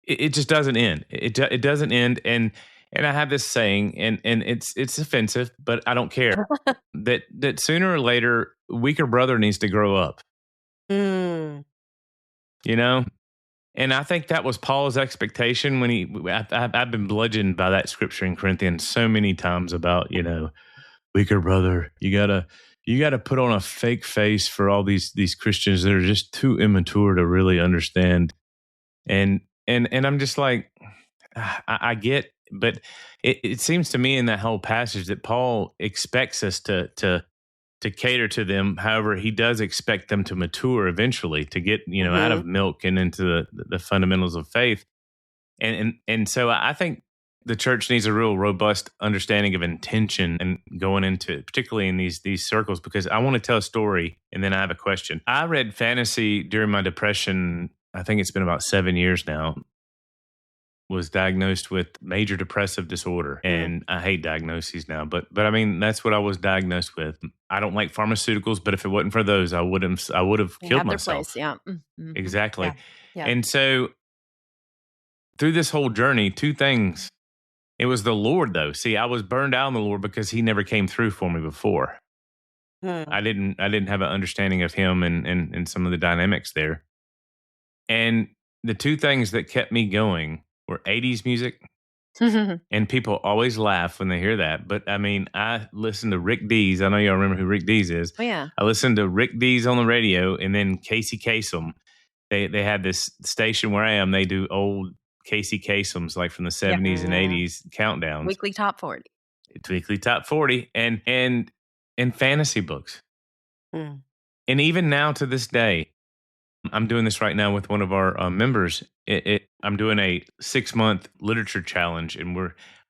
[SPEAKER 2] it just doesn't end. It doesn't end, and I have this saying, and it's offensive, but I don't care. that sooner or later, weaker brother needs to grow up. And I think that was Paul's expectation when I've been bludgeoned by that scripture in Corinthians so many times about weaker brother. You gotta put on a fake face for all these Christians that are just too immature to really understand. And I'm just like, I get But it seems to me in that whole passage that Paul expects us to cater to them. However, he does expect them to mature eventually, to get, out of milk and into the fundamentals of faith. And so I think the church needs a real robust understanding of intention and going into, particularly in these circles, because I want to tell a story and then I have a question. I read fantasy during my depression. I think it's been about 7 years now. Was diagnosed with major depressive disorder, and I hate diagnoses now, but I mean, that's what I was diagnosed with. I don't like pharmaceuticals, but if it wasn't for those, I would have killed myself.
[SPEAKER 3] Place, yeah. Mm-hmm.
[SPEAKER 2] Exactly.
[SPEAKER 3] Yeah.
[SPEAKER 2] And so through this whole journey, two things. It was the Lord, though. See, I was burned out on the Lord because he never came through for me before. I didn't have an understanding of him and some of the dynamics there. And the two things that kept me going were 80s music. And people always laugh when they hear that. But I mean, I listened to Rick Dees. I know y'all remember who Rick Dees is.
[SPEAKER 3] Oh, yeah.
[SPEAKER 2] I listened to Rick Dees on the radio, and then Casey Kasem. They had this station where I am. They do old Casey Kasem's, like from the 70s and 80s countdowns.
[SPEAKER 3] Weekly Top 40.
[SPEAKER 2] It's Weekly Top 40 and fantasy books. And even now to this day, I'm doing this right now with one of our members. I'm doing a 6-month literature challenge, and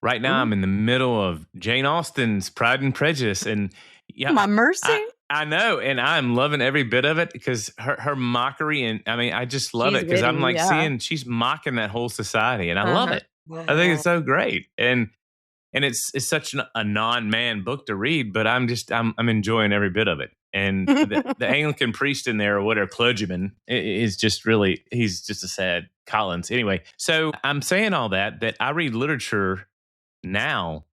[SPEAKER 2] right now I'm in the middle of Jane Austen's Pride and Prejudice, and
[SPEAKER 4] my mercy.
[SPEAKER 2] I know, and I'm loving every bit of it because her mockery, and I mean, I just love it because I'm like seeing she's mocking that whole society, and I love it. I think it's so great, and it's such a non-man book to read, but I'm enjoying every bit of it. And the Anglican priest in there, or whatever, clergyman, is just really, he's just a sad Collins. Anyway, so I'm saying all that I read literature now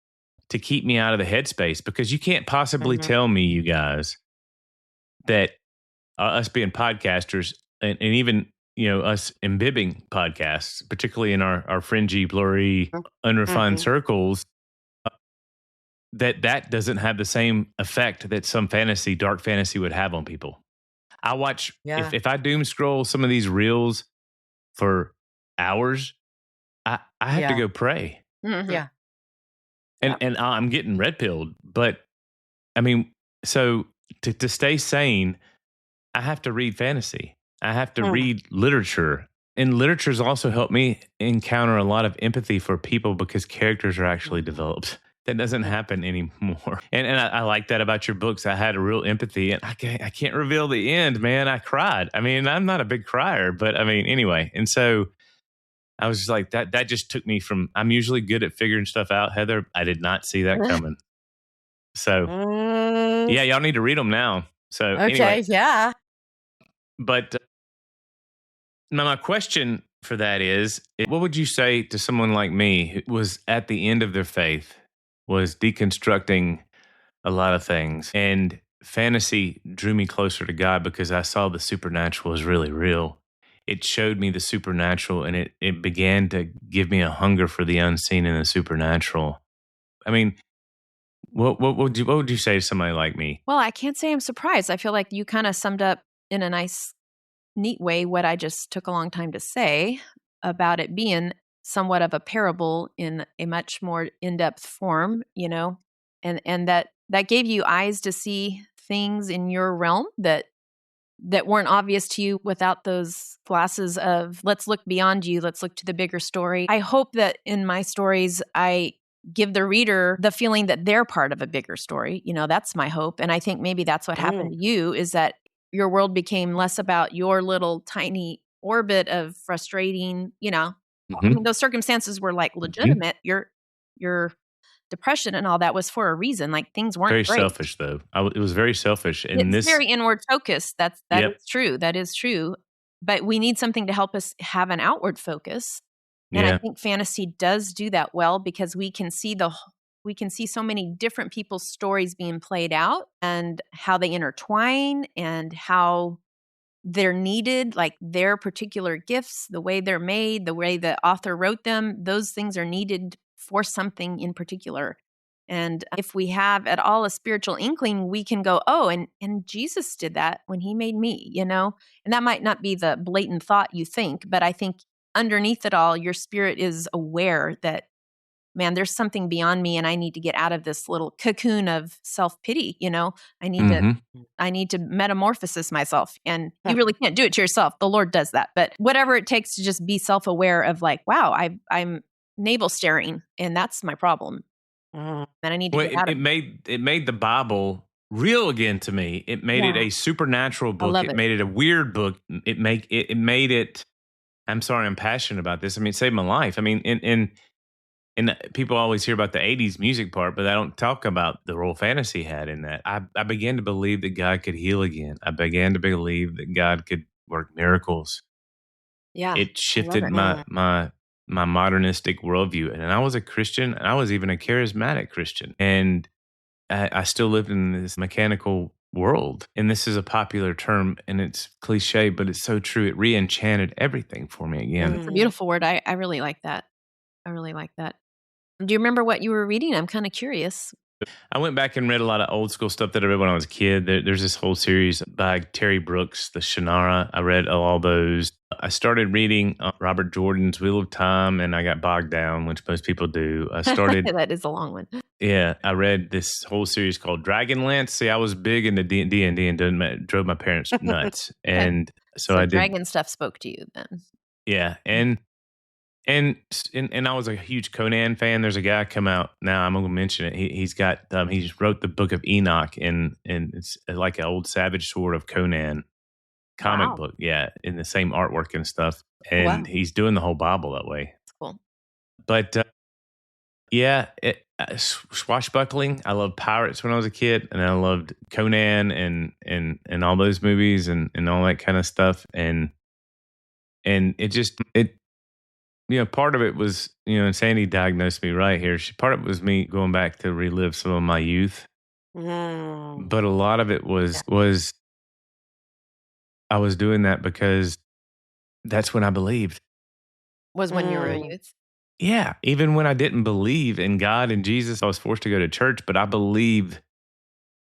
[SPEAKER 2] to keep me out of the headspace, because you can't possibly tell me, you guys, that us being podcasters and even, us imbibing podcasts, particularly in our fringy, blurry, unrefined circles, that doesn't have the same effect that some dark fantasy would have on people. I watch, if I doom scroll some of these reels for hours, I have to go pray.
[SPEAKER 3] Yeah.
[SPEAKER 2] And I'm getting red pilled. But I mean, so to stay sane, I have to read fantasy. I have to read literature. And literature's also helped me encounter a lot of empathy for people because characters are actually developed. That doesn't happen anymore. And I like that about your books. I had a real empathy, and I can't reveal the end, man. I cried. I mean, I'm not a big crier, but I mean, anyway. And so I was just like, that just took me from, I'm usually good at figuring stuff out, Heather. I did not see that coming. So yeah, y'all need to read them now. So anyway,
[SPEAKER 4] yeah.
[SPEAKER 2] But now my question for that is, what would you say to someone like me who was at the end of their faith, was deconstructing a lot of things, and fantasy drew me closer to God because I saw the supernatural is really real. It showed me the supernatural, and it began to give me a hunger for the unseen and the supernatural. I mean, what would you say to somebody like me?
[SPEAKER 3] Well, I can't say I'm surprised. I feel like you kind of summed up in a nice, neat way what I just took a long time to say about it being somewhat of a parable in a much more in-depth form, and that gave you eyes to see things in your realm that weren't obvious to you without those glasses of, let's look beyond you, let's look to the bigger story. I hope that in my stories, I give the reader the feeling that they're part of a bigger story. That's my hope. And I think maybe that's what happened to you, is that your world became less about your little tiny orbit of frustrating, I mean, those circumstances were like legitimate. Your depression and all that was for a reason. Like, things weren't
[SPEAKER 2] very
[SPEAKER 3] great.
[SPEAKER 2] Selfish, though. It was very selfish. And
[SPEAKER 3] it's very inward focused. That is true. That is true. But we need something to help us have an outward focus. And I think fantasy does do that well, because we can see so many different people's stories being played out, and how they intertwine, and how they're needed, like their particular gifts, the way they're made, the way the author wrote them, those things are needed for something in particular. And if we have at all a spiritual inkling, we can go, oh, and Jesus did that when he made me, and that might not be the blatant thought you think, but I think underneath it all, your spirit is aware that man, there's something beyond me and I need to get out of this little cocoon of self-pity, I need to metamorphosis myself. And you really can't do it to yourself. The Lord does that. But whatever it takes to just be self-aware of like, wow, I'm navel staring and that's my problem. And I need to get out of it.
[SPEAKER 2] It made the Bible real again to me. It made it a supernatural book. It made it a weird book. It made it. I'm sorry, I'm passionate about this. I mean, it saved my life. I mean, and people always hear about the 80s music part, but I don't talk about the role fantasy had in that. I began to believe that God could heal again. I began to believe that God could work miracles.
[SPEAKER 3] Yeah.
[SPEAKER 2] It shifted my modernistic worldview. And I was a Christian, and I was even a charismatic Christian. And I still lived in this mechanical world. And this is a popular term, and it's cliche, but it's so true. It re-enchanted everything for me again.
[SPEAKER 3] It's a beautiful word. I really like that. Do you remember what you were reading? I'm kind of curious.
[SPEAKER 2] I went back and read a lot of old school stuff that I read when I was a kid. There's this whole series by Terry Brooks, the Shannara. I read all those. I started reading Robert Jordan's Wheel of Time, and I got bogged down, which most people do. I started.
[SPEAKER 3] That is a long one.
[SPEAKER 2] Yeah, I read this whole series called Dragonlance. See, I was big into D&D and drove my parents nuts. And so I did.
[SPEAKER 3] Dragon stuff spoke to you then.
[SPEAKER 2] Yeah, and I was a huge Conan fan. There's a guy come out now. I'm going to mention it. He's got he wrote the Book of Enoch, and it's like an old Savage Sword of Conan comic book. Yeah, in the same artwork and stuff. And he's doing the whole Bible that way.
[SPEAKER 3] That's cool.
[SPEAKER 2] But swashbuckling. I loved pirates when I was a kid, and I loved Conan and all those movies and all that kind of stuff. And it. Part of it was, and Sandy diagnosed me right here. Part of it was me going back to relive some of my youth. But a lot of it was I was doing that because that's when I believed.
[SPEAKER 3] Was when you were a youth?
[SPEAKER 2] Yeah. Even when I didn't believe in God and Jesus, I was forced to go to church, but I believed,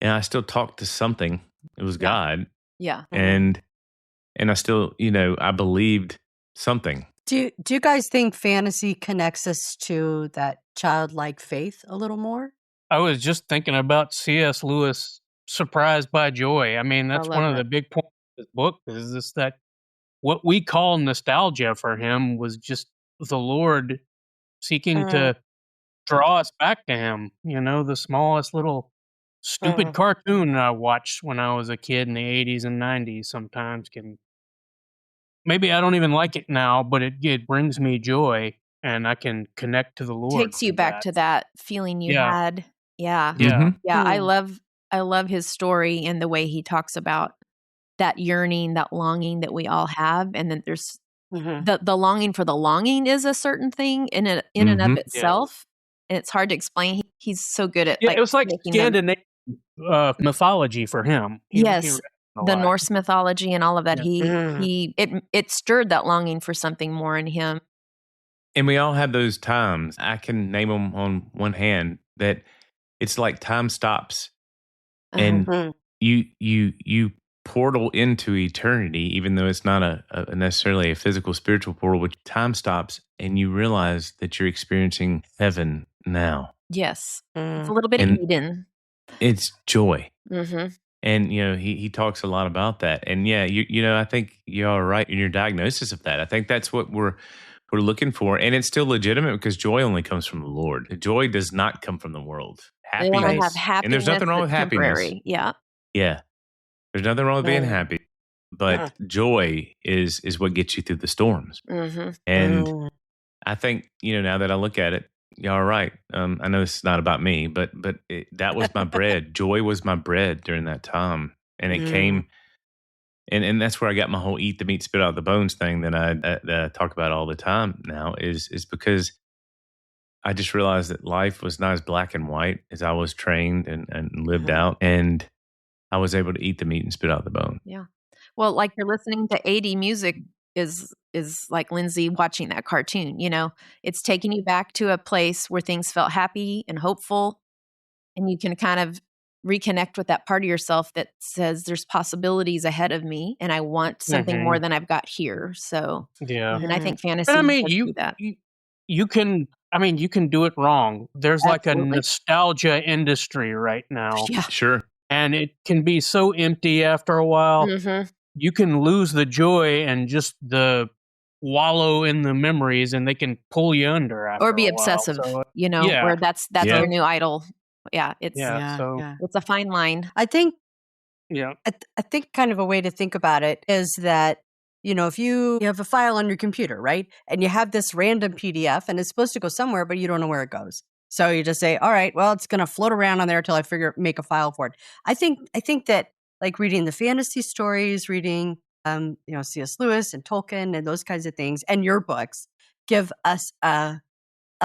[SPEAKER 2] and I still talked to something. It was God.
[SPEAKER 3] Yeah.
[SPEAKER 2] And I still, I believed something.
[SPEAKER 4] Do you guys think fantasy connects us to that childlike faith a little more?
[SPEAKER 5] I was just thinking about C.S. Lewis' Surprised by Joy. I mean, that's one of the big points of this book is this, that what we call nostalgia for him was just the Lord seeking to draw us back to him. The smallest little stupid cartoon I watched when I was a kid in the 80s and 90s sometimes can... Maybe I don't even like it now, but it brings me joy, and I can connect to the Lord.
[SPEAKER 3] Takes you back to that feeling you had. Yeah.
[SPEAKER 2] Mm-hmm.
[SPEAKER 3] Yeah. I love his story and the way he talks about that yearning, that longing that we all have. And then there's the longing for the longing is a certain thing in and of itself. And it's hard to explain. He's so good at
[SPEAKER 5] it was like Scandinavian mythology for him.
[SPEAKER 3] Yes. The Norse mythology and all of that. It stirred that longing for something more in him.
[SPEAKER 2] And we all have those times. I can name them on one hand that it's like time stops, and you portal into eternity, even though it's not a necessarily a physical spiritual portal. But time stops, and you realize that you're experiencing heaven now.
[SPEAKER 3] Yes, it's a little bit of Eden.
[SPEAKER 2] It's joy. Mm-hmm. And, he talks a lot about that. And I think you're right in your diagnosis of that. I think that's what we're looking for. And it's still legitimate because joy only comes from the Lord. Joy does not come from the world. Happiness.
[SPEAKER 3] They want to have happiness.
[SPEAKER 2] And there's nothing wrong with happiness.
[SPEAKER 3] Yeah.
[SPEAKER 2] Yeah. There's nothing wrong with being happy. But joy is what gets you through the storms. Mm-hmm. And I think, now that I look at it, you're right. I know this is not about me, but that was my bread. Joy was my bread during that time. And it came, and that's where I got my whole eat the meat, spit out the bones thing that I talk about all the time now is because I just realized that life was not as black and white as I was trained and lived out. And I was able to eat the meat and spit out the bone.
[SPEAKER 3] Yeah. Well, like you're listening to 80 music is like Lindsay watching that cartoon, it's taking you back to a place where things felt happy and hopeful, and you can kind of reconnect with that part of yourself that says there's possibilities ahead of me and I want something more than I've got here. So, and I think fantasy.
[SPEAKER 5] But I mean,
[SPEAKER 3] do that.
[SPEAKER 5] you can I mean, you can do it wrong. There's like a
[SPEAKER 3] Absolutely.
[SPEAKER 5] nostalgia industry right now.
[SPEAKER 3] Yeah.
[SPEAKER 2] Sure.
[SPEAKER 5] And it can be so empty after a while.
[SPEAKER 3] Mm-hmm.
[SPEAKER 5] You can lose the joy and just the wallow in the memories, and they can pull you under after
[SPEAKER 3] Or be
[SPEAKER 5] a while.
[SPEAKER 3] obsessive,
[SPEAKER 5] So,
[SPEAKER 3] where that's
[SPEAKER 2] Yeah.
[SPEAKER 3] your new idol. Yeah, it's
[SPEAKER 5] Yeah.
[SPEAKER 3] it's a fine line.
[SPEAKER 4] I think
[SPEAKER 5] yeah.
[SPEAKER 4] I think kind of a way to think about it is that, if you have a file on your computer, right? And you have this random PDF and it's supposed to go somewhere, but you don't know where it goes. So you just say, all right, well, it's going to float around on there until I make a file for it. I think that like reading the fantasy stories, reading, C.S. Lewis and Tolkien and those kinds of things, and your books give us a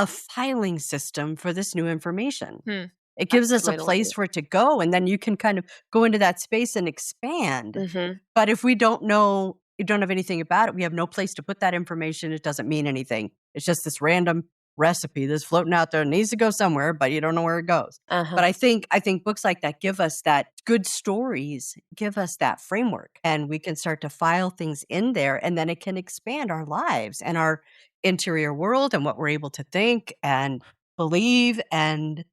[SPEAKER 4] filing system for this new information. It gives us a place for it to go, and then you can kind of go into that space and expand.
[SPEAKER 3] Mm-hmm.
[SPEAKER 4] But if we don't know, you don't have anything about it, we have no place to put that information, it doesn't mean anything. It's just this random recipe that's floating out there. It needs to go somewhere, but you don't know where it goes.
[SPEAKER 3] Uh-huh.
[SPEAKER 4] But I think books like that give us that, good stories give us that framework, and we can start to file things in there, and then it can expand our lives and our interior world and what we're able to think and believe. And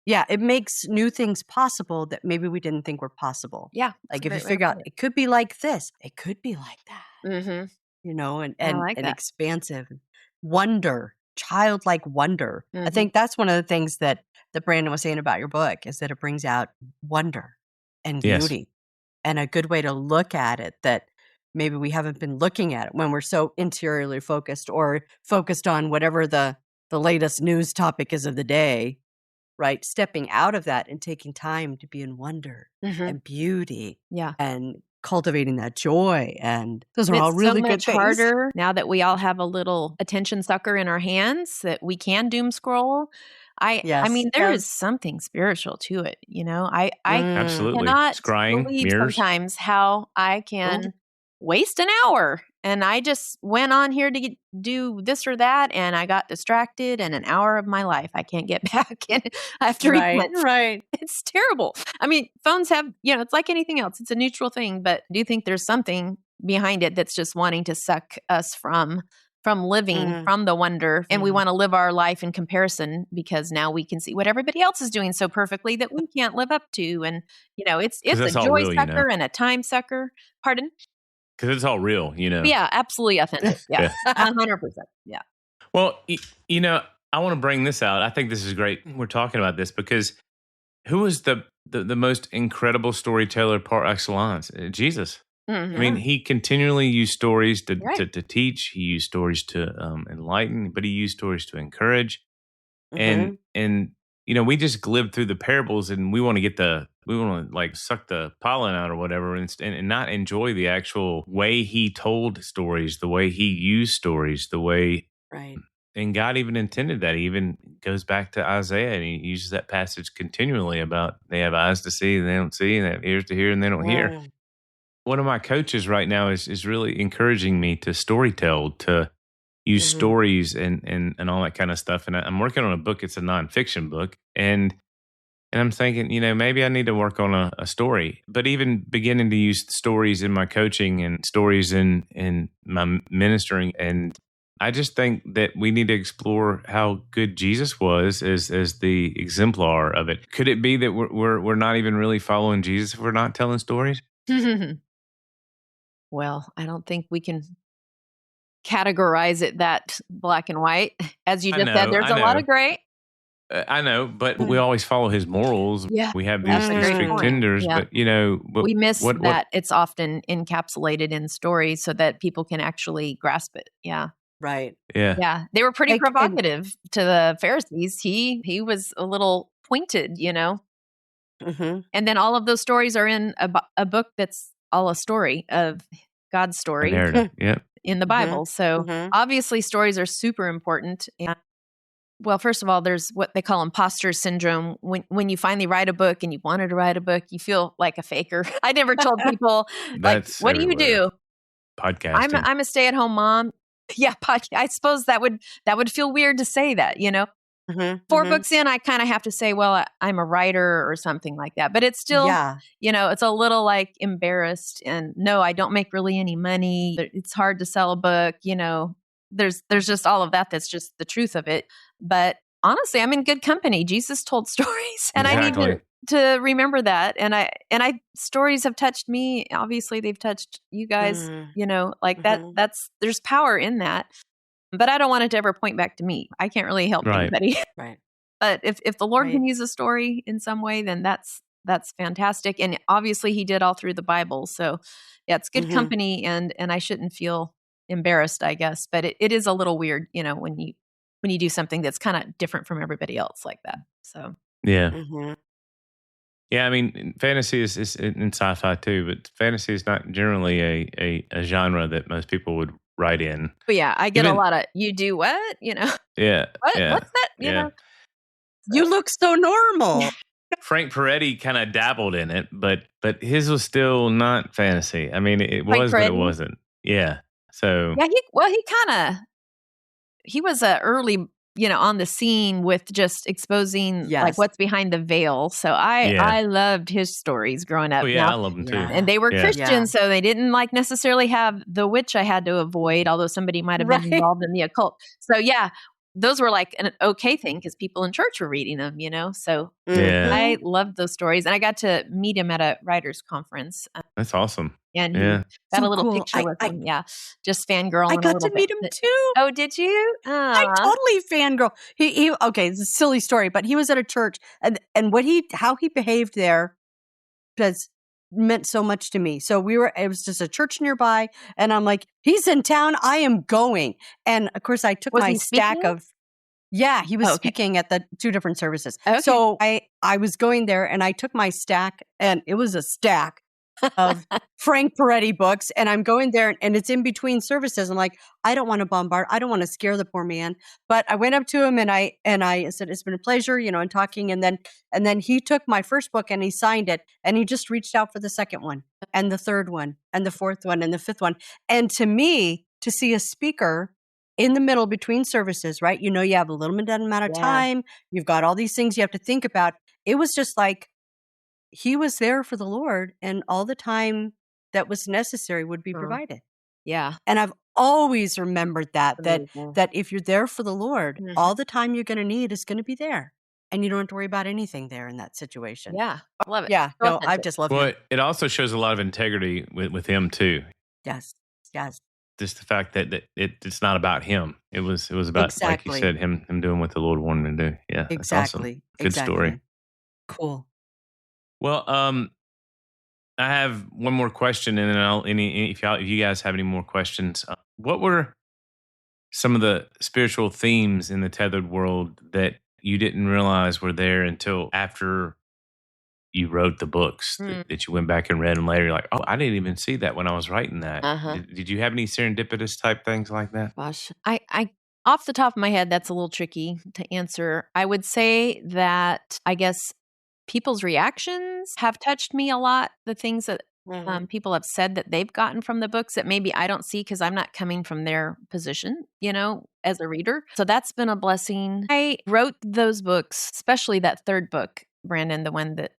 [SPEAKER 4] yeah, it makes new things possible that maybe we didn't think were possible.
[SPEAKER 3] Yeah.
[SPEAKER 4] Like if you figure out it could be like this, it could be like that,
[SPEAKER 3] Mm-hmm.
[SPEAKER 4] and expansive wonder, childlike wonder. I think that's one of the things that Brandon was saying about your book is that it brings out wonder and beauty, and a good way to look at it that maybe we haven't been looking at it when we're so interiorly focused or focused on whatever the latest news topic is of the day. Right, stepping out of that and taking time to be in wonder and beauty, and cultivating that joy, and those are all really good things.
[SPEAKER 3] It's so much harder now that we all have a little attention sucker in our hands that we can doom scroll. I mean, there is something spiritual to it. I
[SPEAKER 2] absolutely
[SPEAKER 3] cannot
[SPEAKER 2] scrying
[SPEAKER 3] believe
[SPEAKER 2] mirrors
[SPEAKER 3] sometimes how I can waste an hour. And I just went on here to do this or that, and I got distracted, and an hour of my life I can't get back. And I have to
[SPEAKER 4] right.
[SPEAKER 3] It's terrible. I mean, phones have, it's like anything else. It's a neutral thing, but I do think there's something behind it that's just wanting to suck us from living, from the wonder. And we want to live our life in comparison because now we can see what everybody else is doing so perfectly that we can't live up to. And, it's a joy sucker and a time sucker. Pardon?
[SPEAKER 2] Because it's all real,
[SPEAKER 3] Yeah, absolutely authentic. Yeah, 100%. Yeah.
[SPEAKER 2] Well, I want to bring this out. I think this is great. We're talking about this because who is the most incredible storyteller par excellence? Jesus.
[SPEAKER 3] Mm-hmm.
[SPEAKER 2] I mean, he continually used stories to teach. He used stories to enlighten, but he used stories to encourage. And we just glib through the parables, and we want to like suck the pollen out or whatever, and not enjoy the actual way he told stories, the way he used stories, the way.
[SPEAKER 4] Right.
[SPEAKER 2] And God even intended that. He even goes back to Isaiah, and he uses that passage continually about they have eyes to see and they don't see, and they have ears to hear and they don't hear. One of my coaches right now is really encouraging me to storytell, to use stories and all that kind of stuff. And I'm working on a book. It's a nonfiction book. And I'm thinking, maybe I need to work on a story. But even beginning to use stories in my coaching and stories in my ministering. And I just think that we need to explore how good Jesus was as the exemplar of it. Could it be that we're not even really following Jesus if we're not telling stories?
[SPEAKER 3] Well, I don't think we can categorize it that black and white. As you just said, there's a lot of gray.
[SPEAKER 2] I know, but we always follow his morals.
[SPEAKER 3] Yeah.
[SPEAKER 2] We have these strict tenders, but
[SPEAKER 3] we miss that it's often encapsulated in stories so that people can actually grasp it. Yeah.
[SPEAKER 4] Right.
[SPEAKER 2] Yeah.
[SPEAKER 3] Yeah. They were pretty provocative to the Pharisees. He was a little pointed, And then all of those stories are in a book that's all a story of God's story in the Bible. So obviously stories are super important. And well, first of all, there's what they call imposter syndrome. When you finally write a book and you wanted to write a book, you feel like a faker. I never told people, what do you do?
[SPEAKER 2] Podcasting.
[SPEAKER 3] I'm a stay-at-home mom. Yeah, I suppose that would feel weird to say that, 4 books in, I kind of have to say, well, I'm a writer or something like that. But it's still, it's a little like embarrassed. And no, I don't make really any money. It's hard to sell a book, there's just all of that. That's just the truth of it. But honestly, I'm in good company. Jesus told stories, and
[SPEAKER 2] Exactly.
[SPEAKER 3] I need to remember that. And I stories have touched me. Obviously, they've touched you guys. You know, like that. That's there's power in that. But I don't want it to ever point back to me. I can't really help
[SPEAKER 2] Right.
[SPEAKER 3] anybody.
[SPEAKER 4] Right.
[SPEAKER 3] But if the Lord
[SPEAKER 4] Right.
[SPEAKER 3] can use a story in some way, then that's fantastic. And obviously, He did all through the Bible. So yeah, it's good company, and I shouldn't feel embarrassed, I guess. But it is a little weird, you know, when you do something that's kind of different from everybody else like that. So
[SPEAKER 2] Yeah. Yeah, I mean, fantasy is in sci-fi too, but fantasy is not generally a genre that most people would write in.
[SPEAKER 3] but yeah, I get
[SPEAKER 2] Even-
[SPEAKER 3] a lot of you do what? You know,
[SPEAKER 2] Yeah.
[SPEAKER 3] what?
[SPEAKER 2] Yeah.
[SPEAKER 3] What's that? You know?
[SPEAKER 4] You look so normal.
[SPEAKER 2] Frank Peretti kind of dabbled in it, but his was still not fantasy. I mean, it
[SPEAKER 3] Frank
[SPEAKER 2] was, but it
[SPEAKER 3] Peretti?
[SPEAKER 2] wasn't. Yeah. So
[SPEAKER 3] Yeah, he was a early, you know, on the scene with just exposing like
[SPEAKER 4] Yes.
[SPEAKER 3] what's behind the veil. So
[SPEAKER 2] Yeah.
[SPEAKER 3] I loved his stories growing up.
[SPEAKER 2] oh yeah,
[SPEAKER 3] Now,
[SPEAKER 2] I love them too.
[SPEAKER 4] Yeah.
[SPEAKER 3] and they were
[SPEAKER 2] Yeah.
[SPEAKER 3] Christians,
[SPEAKER 4] Yeah.
[SPEAKER 3] so they didn't like necessarily have the witch I had to avoid, although somebody might have been
[SPEAKER 4] Right.
[SPEAKER 3] involved in the occult. So yeah, those were like an okay thing because people in church were reading them, you know. So
[SPEAKER 2] Yeah.
[SPEAKER 3] I loved those stories, and I got to meet him at a writers' conference,
[SPEAKER 2] That's awesome.
[SPEAKER 3] and he
[SPEAKER 2] Yeah.
[SPEAKER 3] got
[SPEAKER 4] So
[SPEAKER 3] a little
[SPEAKER 4] cool.
[SPEAKER 3] picture with him. Yeah, just fangirling.
[SPEAKER 4] I
[SPEAKER 3] a
[SPEAKER 4] got
[SPEAKER 3] little
[SPEAKER 4] to meet him
[SPEAKER 3] bit.
[SPEAKER 4] too.
[SPEAKER 3] Oh, did you?
[SPEAKER 4] I totally fangirl. He okay, it's a silly story, but he was at a church, and how he behaved there has meant so much to me. So it was just a church nearby, and I'm like, he's in town, I am going. And of course I took
[SPEAKER 3] Was
[SPEAKER 4] my
[SPEAKER 3] he
[SPEAKER 4] stack
[SPEAKER 3] speaking?
[SPEAKER 4] of he was
[SPEAKER 3] Oh, okay.
[SPEAKER 4] speaking at the two different services.
[SPEAKER 3] Okay.
[SPEAKER 4] So I was going there, and I took my stack, and it was a stack of Frank Peretti books, and I'm going there, and it's in between services. I'm like, I don't want to bombard. I don't want to scare the poor man. But I went up to him, and I said, it's been a pleasure, you know, and talking. And then he took my first book and he signed it, and he just reached out for the second one and the third one and the fourth one and the fifth one. And to me, to see a speaker in the middle between services, right? You know, you have a little bit amount of
[SPEAKER 3] Yeah.
[SPEAKER 4] time. You've got all these things you have to think about. It was just like, he was there for the Lord, and all the time that was necessary would be provided.
[SPEAKER 3] Yeah.
[SPEAKER 4] And I've always remembered that
[SPEAKER 3] Amazing.
[SPEAKER 4] if you're there for the Lord, all the time you're going to need is going to be there, and you don't have to worry about anything there in that situation.
[SPEAKER 3] Yeah. I love it.
[SPEAKER 4] Yeah.
[SPEAKER 3] So
[SPEAKER 4] No, I
[SPEAKER 3] authentic.
[SPEAKER 4] just love
[SPEAKER 2] Well,
[SPEAKER 4] it.
[SPEAKER 2] it also shows a lot of integrity with him too.
[SPEAKER 4] Yes. Yes.
[SPEAKER 2] Just the fact that it's not about him. It was about,
[SPEAKER 4] Exactly.
[SPEAKER 2] like you said, him doing what the Lord wanted him to do. Yeah, that's awesome.
[SPEAKER 4] Exactly.
[SPEAKER 2] Good story.
[SPEAKER 4] Cool.
[SPEAKER 2] Well, I have one more question, and then if you guys have any more questions, what were some of the spiritual themes in the Tethered World that you didn't realize were there until after you wrote the books that you went back and read them later? You're like, oh, I didn't even see that when I was writing that. Did you have any serendipitous type things like that?
[SPEAKER 3] Gosh, I off the top of my head, that's a little tricky to answer. I would say that I guess people's reactions have touched me a lot. The things that people have said that they've gotten from the books that maybe I don't see because I'm not coming from their position, you know, as a reader. So that's been a blessing. I wrote those books, especially that third book, Brandon, the one that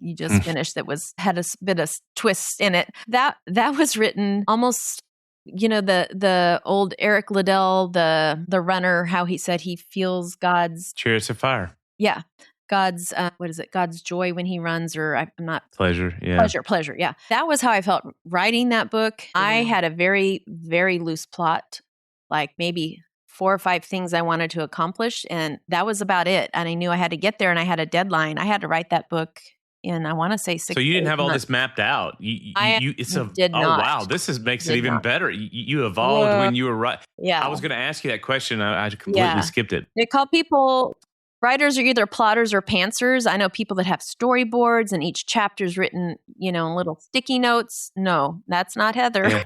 [SPEAKER 3] you just finished that had a bit of twist in it. That was written almost, you know, the old Eric Liddell, the runner, how he said he feels God's
[SPEAKER 2] Chariots of Fire.
[SPEAKER 3] Yeah. God's, what is it? God's joy when he runs, or I'm not.
[SPEAKER 2] Pleasure. Yeah.
[SPEAKER 3] Pleasure. Yeah. That was how I felt writing that book. I had a very, very loose plot, like maybe 4 or 5 things I wanted to accomplish. And that was about it. And I knew I had to get there, and I had a deadline. I had to write that book in, I want to say 6
[SPEAKER 2] So you didn't have all
[SPEAKER 3] months.
[SPEAKER 2] this mapped out. Did
[SPEAKER 3] not.
[SPEAKER 2] Wow, this makes it
[SPEAKER 3] Did
[SPEAKER 2] even
[SPEAKER 3] not.
[SPEAKER 2] better. You evolved when you were right.
[SPEAKER 3] Yeah.
[SPEAKER 2] I was going to ask you that question. I completely skipped it.
[SPEAKER 3] They call people, writers are either plotters or pantsers. I know people that have storyboards and each chapter's written, you know, in little sticky notes. No, that's not Heather.
[SPEAKER 2] Yeah.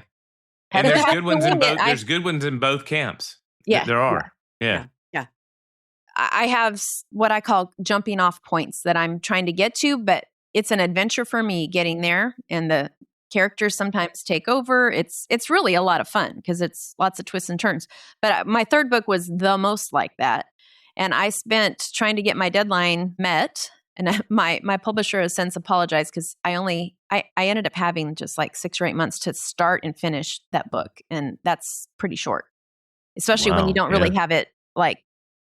[SPEAKER 2] And
[SPEAKER 3] Heather
[SPEAKER 2] there's
[SPEAKER 3] has
[SPEAKER 2] good
[SPEAKER 3] to
[SPEAKER 2] ones in
[SPEAKER 3] wing
[SPEAKER 2] both.
[SPEAKER 3] it.
[SPEAKER 2] There's good ones in both camps.
[SPEAKER 3] Yeah.
[SPEAKER 2] There are. Yeah.
[SPEAKER 3] I have what I call jumping off points that I'm trying to get to, but it's an adventure for me getting there, and the characters sometimes take over. It's really a lot of fun because it's lots of twists and turns. But my third book was the most like that, and I spent trying to get my deadline met. And my publisher has since apologized because I ended up having just like 6 or 8 months to start and finish that book, and that's pretty short. especially when you don't really have it like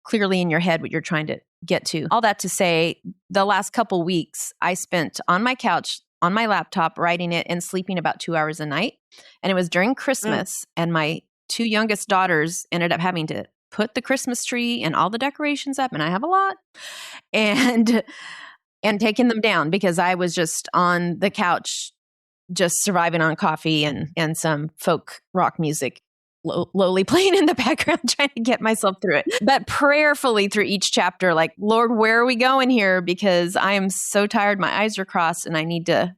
[SPEAKER 3] clearly in your head what you're trying to get to. All that to say, the last couple weeks I spent on my couch on my laptop writing it and sleeping about 2 hours a night. And it was during Christmas, and my 2 youngest daughters ended up having to put the Christmas tree and all the decorations up, and I have a lot, and taking them down because I was just on the couch just surviving on coffee and some folk rock music lowly playing in the background, trying to get myself through it. But prayerfully through each chapter, like, Lord, where are we going here? Because I am so tired. My eyes are crossed and I need to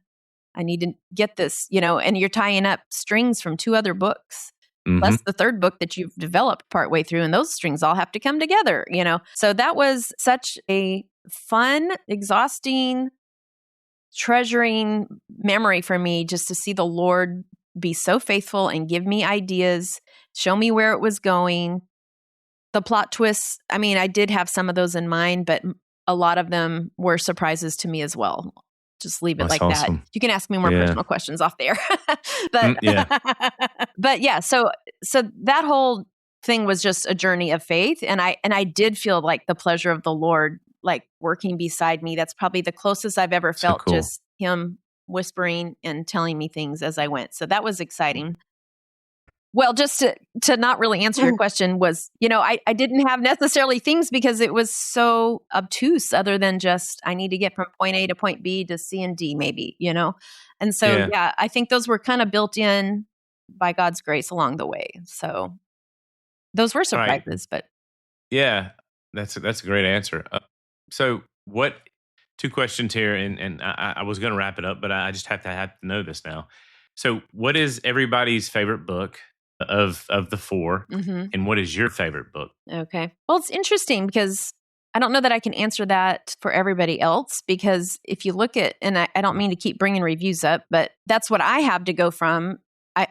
[SPEAKER 3] get this, and you're tying up strings from 2 other books, plus the third book that you've developed partway through. And those strings all have to come together, So that was such a fun, exhausting, treasuring memory for me, just to see the Lord be so faithful and give me ideas, show me where it was going. The plot twists, I did have some of those in mind, but a lot of them were surprises to me as well. Just leave it like that. You can ask me more personal questions off there. But yeah, so that whole thing was just a journey of faith. And I did feel like the pleasure of the Lord, like working beside me. That's probably the closest I've ever felt, just him whispering and telling me things as I went. So that was exciting. Well, just to not really answer your question was, I didn't have necessarily things because it was so obtuse, other than just, I need to get from point A to point B to C and D maybe, And so, I think those were kind of built in by God's grace along the way. So those were surprises, but.
[SPEAKER 2] Yeah, that's a great answer. So what, 2 questions here, and I was going to wrap it up, but I just have to know this now. So what is everybody's favorite book of the 4, and what is your favorite book?
[SPEAKER 3] Okay. Well, it's interesting because I don't know that I can answer that for everybody else, because if you look at, and I don't mean to keep bringing reviews up, but that's what I have to go from.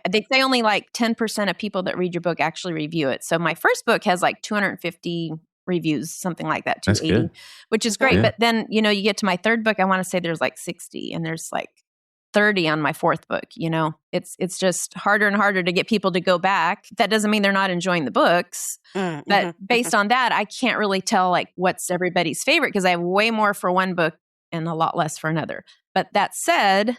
[SPEAKER 3] They say only like 10% of people that read your book actually review it. So my first book has like 250 reviews, something like that, 280, which is great. But then, you get to my third book, I want to say there's like 60, and there's like 30 on my fourth book. It's just harder and harder to get people to go back. That doesn't mean they're not enjoying the books, but based on that, I can't really tell like what's everybody's favorite, because I have way more for one book and a lot less for another. But that said,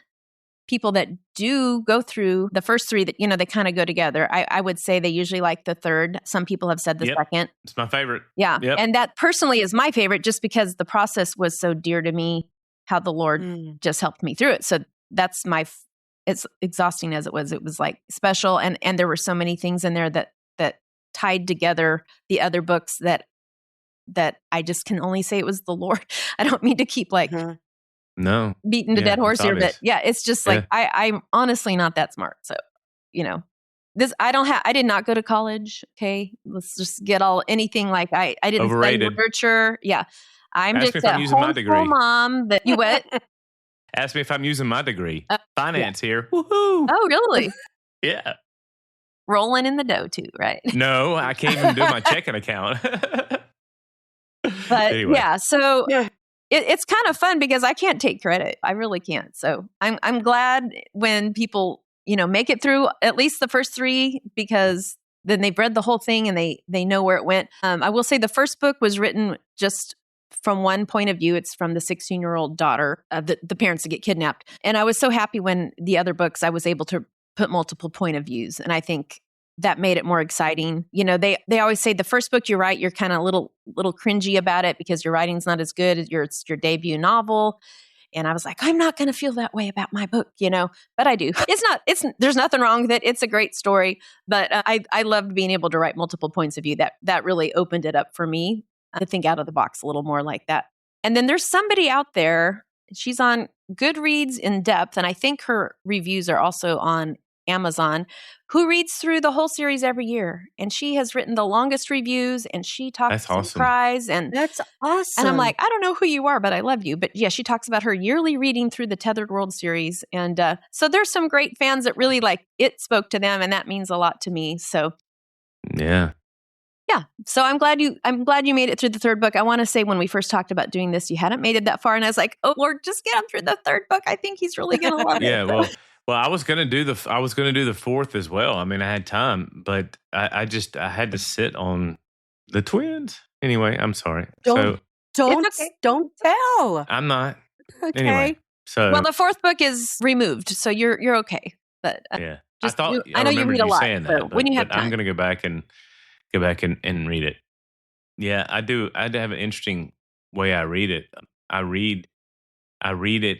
[SPEAKER 3] people that do go through the first 3 that, they kind of go together, I would say they usually like the third. Some people have said the second.
[SPEAKER 2] It's my favorite.
[SPEAKER 3] Yeah. Yep. And that personally is my favorite, just because the process was so dear to me, how the Lord just helped me through it. So that's it's exhausting as it was like special. And there were so many things in there that tied together the other books that I just can only say it was the Lord. I don't mean to keep like beating the dead horse here, but it's just like, I'm honestly not that smart. So, I did not go to college. Okay. Let's just get anything like I didn't study literature. Yeah. I'm
[SPEAKER 2] Ask
[SPEAKER 3] just
[SPEAKER 2] a
[SPEAKER 3] homeschool mom that you what?
[SPEAKER 2] Ask me if I'm using my degree. Finance here. Woohoo.
[SPEAKER 3] Oh, really?
[SPEAKER 2] Yeah.
[SPEAKER 3] Rolling in the dough too, right?
[SPEAKER 2] No, I can't even do my checking account.
[SPEAKER 3] But anyway. So it's kind of fun because I can't take credit. I really can't. So I'm glad when people, make it through at least the first 3, because then they've read the whole thing and they know where it went. I will say the first book was written just from one point of view. It's from the 16-year-old daughter of the parents that get kidnapped. And I was so happy when the other books I was able to put multiple point of views. And I think that made it more exciting. They always say the first book you write, you're kind of little cringy about it because your writing's not as good as it's your debut novel. And I was like, I'm not going to feel that way about my book, but I do. There's nothing wrong with it. It's a great story, but I loved being able to write multiple points of view. That really opened it up for me to think out of the box a little more like that. And then there's somebody out there, she's on Goodreads in depth, and I think her reviews are also on Amazon, who reads through the whole series every year. And she has written the longest reviews, and she talks and cries. And
[SPEAKER 4] that's awesome.
[SPEAKER 3] And I'm like, I don't know who you are, but I love you. But yeah, she talks about her yearly reading through the Tethered World series. And so there's some great fans that really like it spoke to them, and that means a lot to me. So
[SPEAKER 2] yeah.
[SPEAKER 3] So I'm glad you made it through the third book. I want to say when we first talked about doing this, you hadn't made it that far. And I was like, oh, Lord, just get him through the third book. I think he's really going to love it.
[SPEAKER 2] Yeah, well, Well, I was gonna do the fourth as well. I mean, I had time, but I had to sit on the twins. Anyway, I'm sorry.
[SPEAKER 4] Don't tell.
[SPEAKER 2] I'm not.
[SPEAKER 4] Okay.
[SPEAKER 2] Anyway, so
[SPEAKER 3] Well, the fourth book is removed, so you're okay. But
[SPEAKER 2] yeah,
[SPEAKER 3] just
[SPEAKER 2] I
[SPEAKER 3] know you
[SPEAKER 2] remember
[SPEAKER 3] read a lot.
[SPEAKER 2] saying
[SPEAKER 3] So
[SPEAKER 2] that,
[SPEAKER 3] when you have
[SPEAKER 2] but I'm
[SPEAKER 3] time.
[SPEAKER 2] gonna go back and read it. Yeah, I do. I have an interesting way I read it. I read it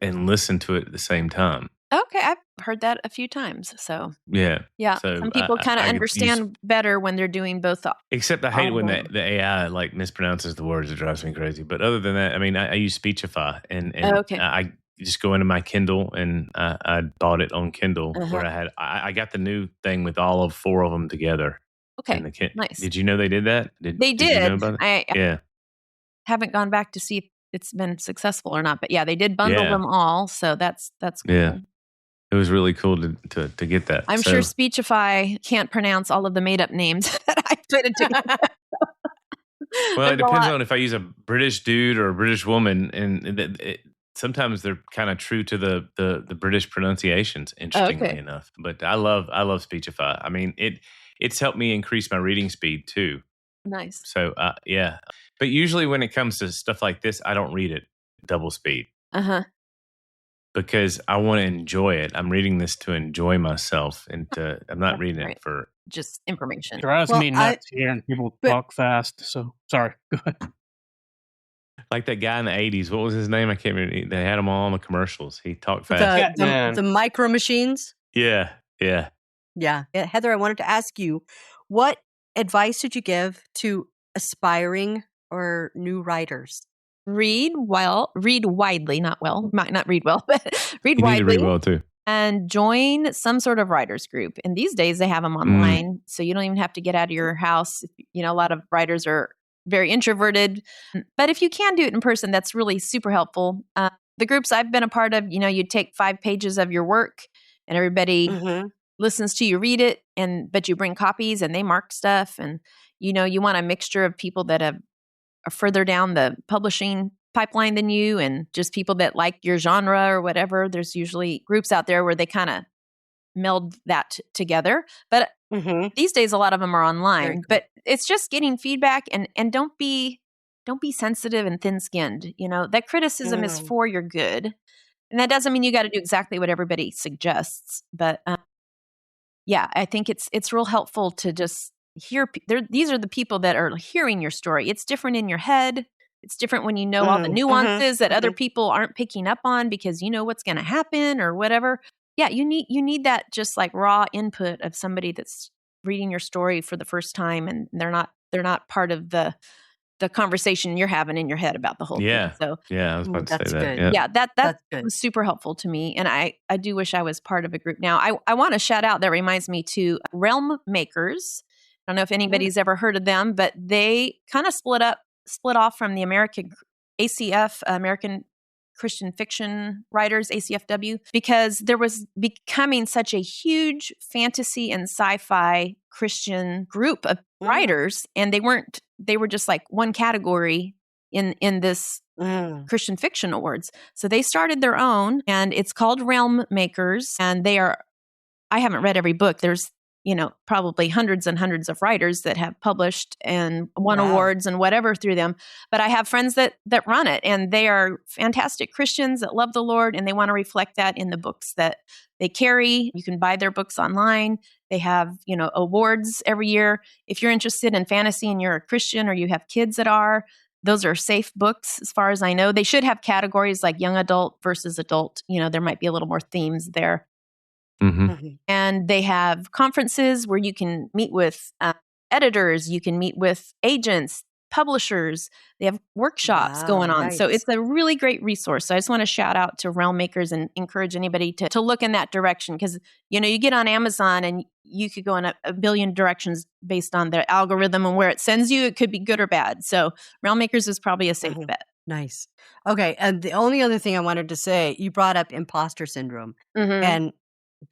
[SPEAKER 2] and listen to it at the same time.
[SPEAKER 3] Okay, I've heard that a few times. So
[SPEAKER 2] Yeah.
[SPEAKER 3] yeah,
[SPEAKER 2] So
[SPEAKER 3] some people kind of
[SPEAKER 2] I
[SPEAKER 3] understand better when they're doing both.
[SPEAKER 2] Except I hate when
[SPEAKER 3] Oh.
[SPEAKER 2] the AI like mispronounces the words. It drives me crazy. But other than that, I mean, I use Speechify, and
[SPEAKER 3] Okay.
[SPEAKER 2] I just go into my Kindle, and I bought it on Kindle
[SPEAKER 3] Uh-huh.
[SPEAKER 2] where I got the new thing with all 4 of them together.
[SPEAKER 3] Okay,
[SPEAKER 2] in the
[SPEAKER 3] nice.
[SPEAKER 2] Did you know they did that?
[SPEAKER 3] They
[SPEAKER 2] Did
[SPEAKER 3] did.
[SPEAKER 2] you know about it?
[SPEAKER 3] I haven't gone back to see if it's been successful or not, but yeah, they did bundle
[SPEAKER 2] Yeah.
[SPEAKER 3] them all. So that's cool.
[SPEAKER 2] Yeah. It was really cool to get that.
[SPEAKER 3] I'm sure Speechify can't pronounce all of the made up names that I put it together.
[SPEAKER 2] Well, it
[SPEAKER 3] There's a
[SPEAKER 2] depends
[SPEAKER 3] lot.
[SPEAKER 2] on if I use a British dude or a British woman, and sometimes they're kind of true to the British pronunciations. Interestingly
[SPEAKER 3] Okay.
[SPEAKER 2] enough, but I love Speechify. I mean, it's helped me increase my reading speed too.
[SPEAKER 3] Nice.
[SPEAKER 2] So yeah, but usually when it comes to stuff like this, I don't read it double speed
[SPEAKER 3] Uh-huh.
[SPEAKER 2] because I want to enjoy it. I'm reading this to enjoy myself, and I'm not reading
[SPEAKER 3] Right.
[SPEAKER 2] it for.
[SPEAKER 3] Just information.
[SPEAKER 5] It drives
[SPEAKER 4] Well,
[SPEAKER 5] me nuts hearing people talk fast. So sorry. Go ahead.
[SPEAKER 2] Like that guy in the 80s. What was his name? I can't remember. They had him all on the commercials. He talked fast.
[SPEAKER 4] The micro machines.
[SPEAKER 2] Yeah.
[SPEAKER 4] Yeah. Heather, I wanted to ask you, what advice would you give to aspiring or new writers?
[SPEAKER 3] Read widely, not well, might not read well, but read
[SPEAKER 2] You need to
[SPEAKER 3] widely.
[SPEAKER 2] read well too.
[SPEAKER 3] And join some sort of writers group. And these days they have them online, so you don't even have to get out of your house. You know, a lot of writers are very introverted, but if you can do it in person, that's really super helpful. The groups I've been a part of, you take 5 pages of your work, and everybody listens to you read it, but you bring copies and they mark stuff, and you want a mixture of people that are further down the publishing pipeline than you, and just people that like your genre or whatever. There's usually groups out there where they kind of meld that together. But these days, a lot of them are online.
[SPEAKER 4] Cool.
[SPEAKER 3] But it's just getting feedback, and don't be sensitive and thin-skinned. That criticism is for your good, and that doesn't mean you got to do exactly what everybody suggests. But yeah, I think it's real helpful to just hear. These are the people that are hearing your story. It's different in your head. It's different when you know all the nuances that other people aren't picking up on because you know what's going to happen or whatever. Yeah, you need that just like raw input of somebody that's reading your story for the first time, and they're not part of the conversation you're having in your head about the whole thing. So
[SPEAKER 2] yeah, I was about to
[SPEAKER 4] that's
[SPEAKER 2] say that.
[SPEAKER 4] good.
[SPEAKER 3] yeah,
[SPEAKER 4] That's good.
[SPEAKER 3] was super helpful to me, and I do wish I was part of a group. Now, I want to shout out. That reminds me to Realm Makers. I don't know if anybody's ever heard of them, but they kind of split off from the American ACF, American Christian Fiction Writers, ACFW, because there was becoming such a huge fantasy and sci-fi Christian group of writers, and they were just like one category in this Christian Fiction Awards. So they started their own, and it's called Realm Makers, and I haven't read every book. There's probably hundreds and hundreds of writers that have published and won awards and whatever through them. But I have friends that run it, and they are fantastic Christians that love the Lord, and they want to reflect that in the books that they carry. You can buy their books online. They have, awards every year. If you're interested in fantasy and you're a Christian or you have kids that are, those are safe books as far as I know. They should have categories like young adult versus adult. There might be a little more themes there. And they have conferences where you can meet with editors, you can meet with agents, publishers. They have workshops going on.
[SPEAKER 4] Nice.
[SPEAKER 3] So it's a really great resource. So I just want to shout out to Realm Makers and encourage anybody to look in that direction, because you get on Amazon and you could go in a billion directions based on the algorithm and where it sends you. It could be good or bad. So Realm Makers is probably a safe bet.
[SPEAKER 4] Nice. Okay. And the only other thing I wanted to say, you brought up imposter syndrome. And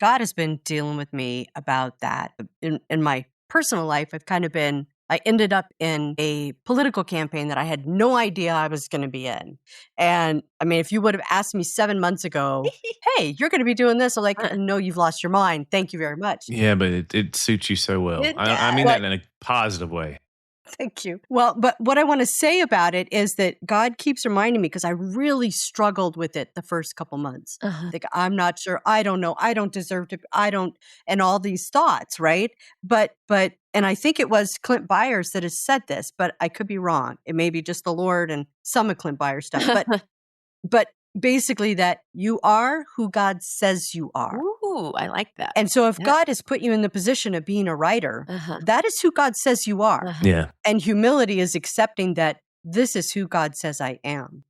[SPEAKER 4] God has been dealing with me about that. In my personal life, I've kind of been I ended up in a political campaign that I had no idea I was going to be in. And I mean, if you would have asked me 7 months ago, hey, you're going to be doing this, I'm like, no, you've lost your mind. Thank you very much.
[SPEAKER 2] Yeah, but it suits you so well. I mean that in a positive way.
[SPEAKER 4] Thank you. Well, but what I want to say about it is that God keeps reminding me, because I really struggled with it the first couple months. Like, I'm not sure. I don't know. I don't deserve to. I don't. And all these thoughts, right? But, and I think it was Clint Byers that has said this, but I could be wrong. It may be just the Lord and some of Clint Byers stuff. But basically that you are who God says you are.
[SPEAKER 3] Ooh, I like that.
[SPEAKER 4] And so if God has put you in the position of being a writer, that is who God says you are.
[SPEAKER 2] Yeah.
[SPEAKER 4] And humility is accepting that this is who God says I am.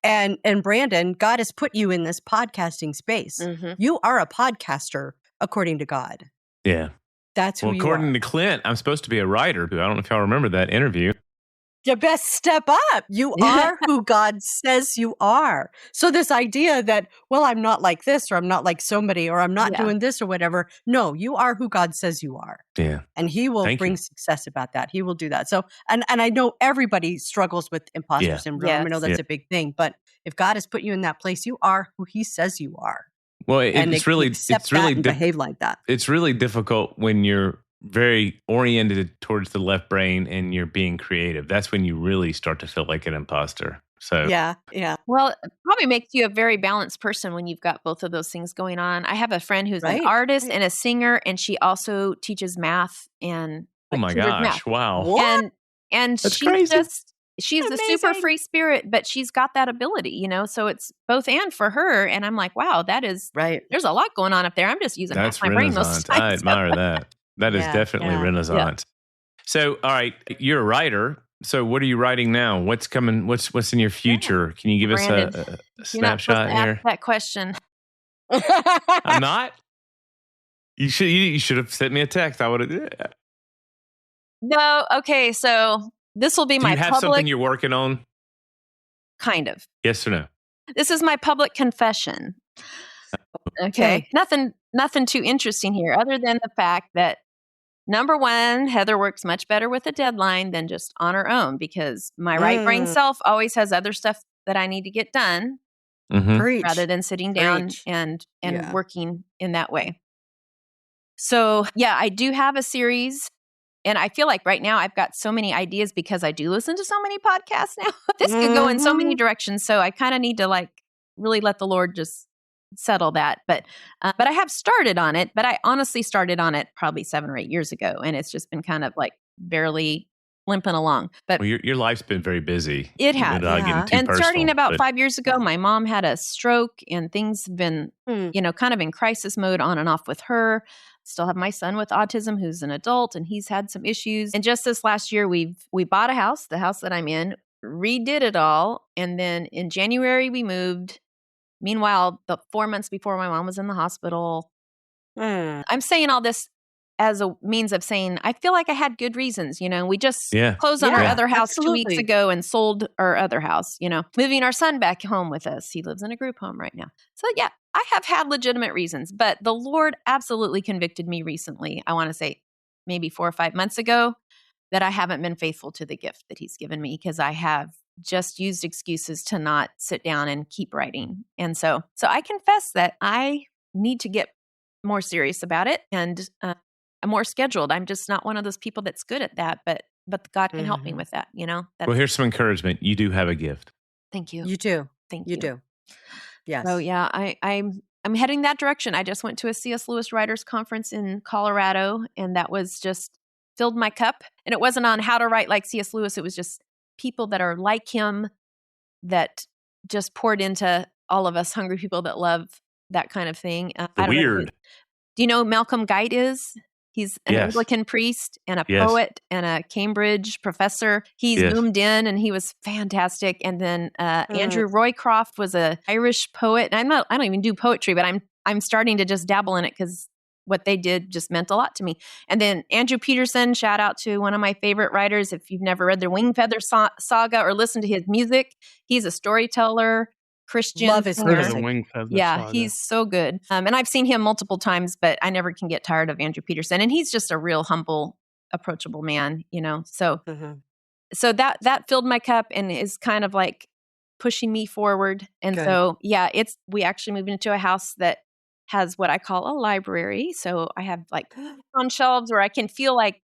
[SPEAKER 4] And Brandon, God has put you in this podcasting space. You are a podcaster according to God.
[SPEAKER 2] Yeah.
[SPEAKER 4] That's who you are.
[SPEAKER 2] According to Clint, I'm supposed to be a writer. I don't know if y'all remember that interview.
[SPEAKER 4] You best step up. You are who God says you are. So this idea that, well, I'm not like this, or I'm not like somebody, or I'm not doing this or whatever. No, you are who God says you are.
[SPEAKER 2] Yeah.
[SPEAKER 4] And he will bring success about that. He will do that. So, and I know everybody struggles with imposter syndrome. I know that's a big thing, but if God has put you in that place, you are who he says you are.
[SPEAKER 2] Well, it's really
[SPEAKER 4] behave like that.
[SPEAKER 2] It's really difficult when you're very oriented towards the left brain and you're being creative. That's when you really start to feel like an imposter. So
[SPEAKER 4] yeah.
[SPEAKER 3] Well, it probably makes you a very balanced person when you've got both of those things going on. I have a friend who's an artist and a singer, and she also teaches math and
[SPEAKER 2] oh my gosh,
[SPEAKER 3] math.
[SPEAKER 2] Wow.
[SPEAKER 3] What? And
[SPEAKER 2] that's
[SPEAKER 3] she's
[SPEAKER 2] crazy.
[SPEAKER 3] She's a super free spirit, but she's got that ability, you know, so it's both and for her. And I'm like, wow, that is right. There's a lot going on up there. I'm just using half my brain most times.
[SPEAKER 2] I admire that. That is definitely Renaissance. So, all right, you're a writer. So what are you writing now? What's coming? What's in your future? Can you give us a snapshot here?
[SPEAKER 3] Ask that question.
[SPEAKER 2] I'm not. You should have sent me a text. I would have.
[SPEAKER 3] No. Okay. So this will be my.
[SPEAKER 2] Do you have something you're working on?
[SPEAKER 3] Kind of.
[SPEAKER 2] Yes or no?
[SPEAKER 3] This is my public confession. Okay. Nothing too interesting here, other than the fact that, number one, Heather works much better with a deadline than just on her own, because my right brain self always has other stuff that I need to get done rather than sitting down and working in that way. So, I do have a series, and I feel like right now I've got so many ideas because I do listen to so many podcasts now. This could go in so many directions, so I kind of need to really let the Lord just settle that. But I have started on it, but I honestly started on it probably 7 or 8 years ago, and it's just been kind of barely limping along. But
[SPEAKER 2] your life's been very busy.
[SPEAKER 3] It has. And starting about 5 years ago, my mom had a stroke, and things have been, kind of in crisis mode on and off with her. Still have my son with autism, who's an adult, and he's had some issues. And just this last year, we bought a house, the house that I'm in, redid it all, and then in January we moved. Meanwhile, the 4 months before, my mom was in the hospital. I'm saying all this as a means of saying, I feel like I had good reasons. We just closed on our other house 2 weeks ago and sold our other house, moving our son back home with us. He lives in a group home right now. So I have had legitimate reasons, but the Lord absolutely convicted me recently. I want to say maybe 4 or 5 months ago, that I haven't been faithful to the gift that he's given me, because I have just used excuses to not sit down and keep writing. And so I confess that I need to get more serious about it, and I'm more scheduled. I'm just not one of those people that's good at that, but God can help me with that,
[SPEAKER 2] Well, here's some encouragement. You do have a gift.
[SPEAKER 3] Thank you.
[SPEAKER 4] You do.
[SPEAKER 3] Thank you.
[SPEAKER 4] You do. Yes.
[SPEAKER 3] So I'm heading that direction. I just went to a C.S. Lewis Writers Conference in Colorado, and that was just filled my cup. And it wasn't on how to write like C.S. Lewis. It was just people that are like him that just poured into all of us hungry people that love that kind of thing.
[SPEAKER 2] Weird.
[SPEAKER 3] Do you know who Malcolm Guite is? He's an Anglican priest and a poet and a Cambridge professor. He's moved in, and he was fantastic. And then Andrew Roycroft was an Irish poet. And I don't even do poetry, but I'm starting to just dabble in it because what they did just meant a lot to me. And then Andrew Peterson, shout out to one of my favorite writers. If you've never read the Wingfeather Saga or listened to his music, he's a storyteller, Christian.
[SPEAKER 4] Love his music.
[SPEAKER 5] Saga.
[SPEAKER 3] He's so good. And I've seen him multiple times, but I never can get tired of Andrew Peterson. And he's just a real humble approachable man, So
[SPEAKER 4] Mm-hmm.
[SPEAKER 3] so that filled my cup and is kind of like pushing me forward. And
[SPEAKER 4] Good.
[SPEAKER 3] so, we actually moved into a house that has what I call a library. So I have like on shelves where I can feel like,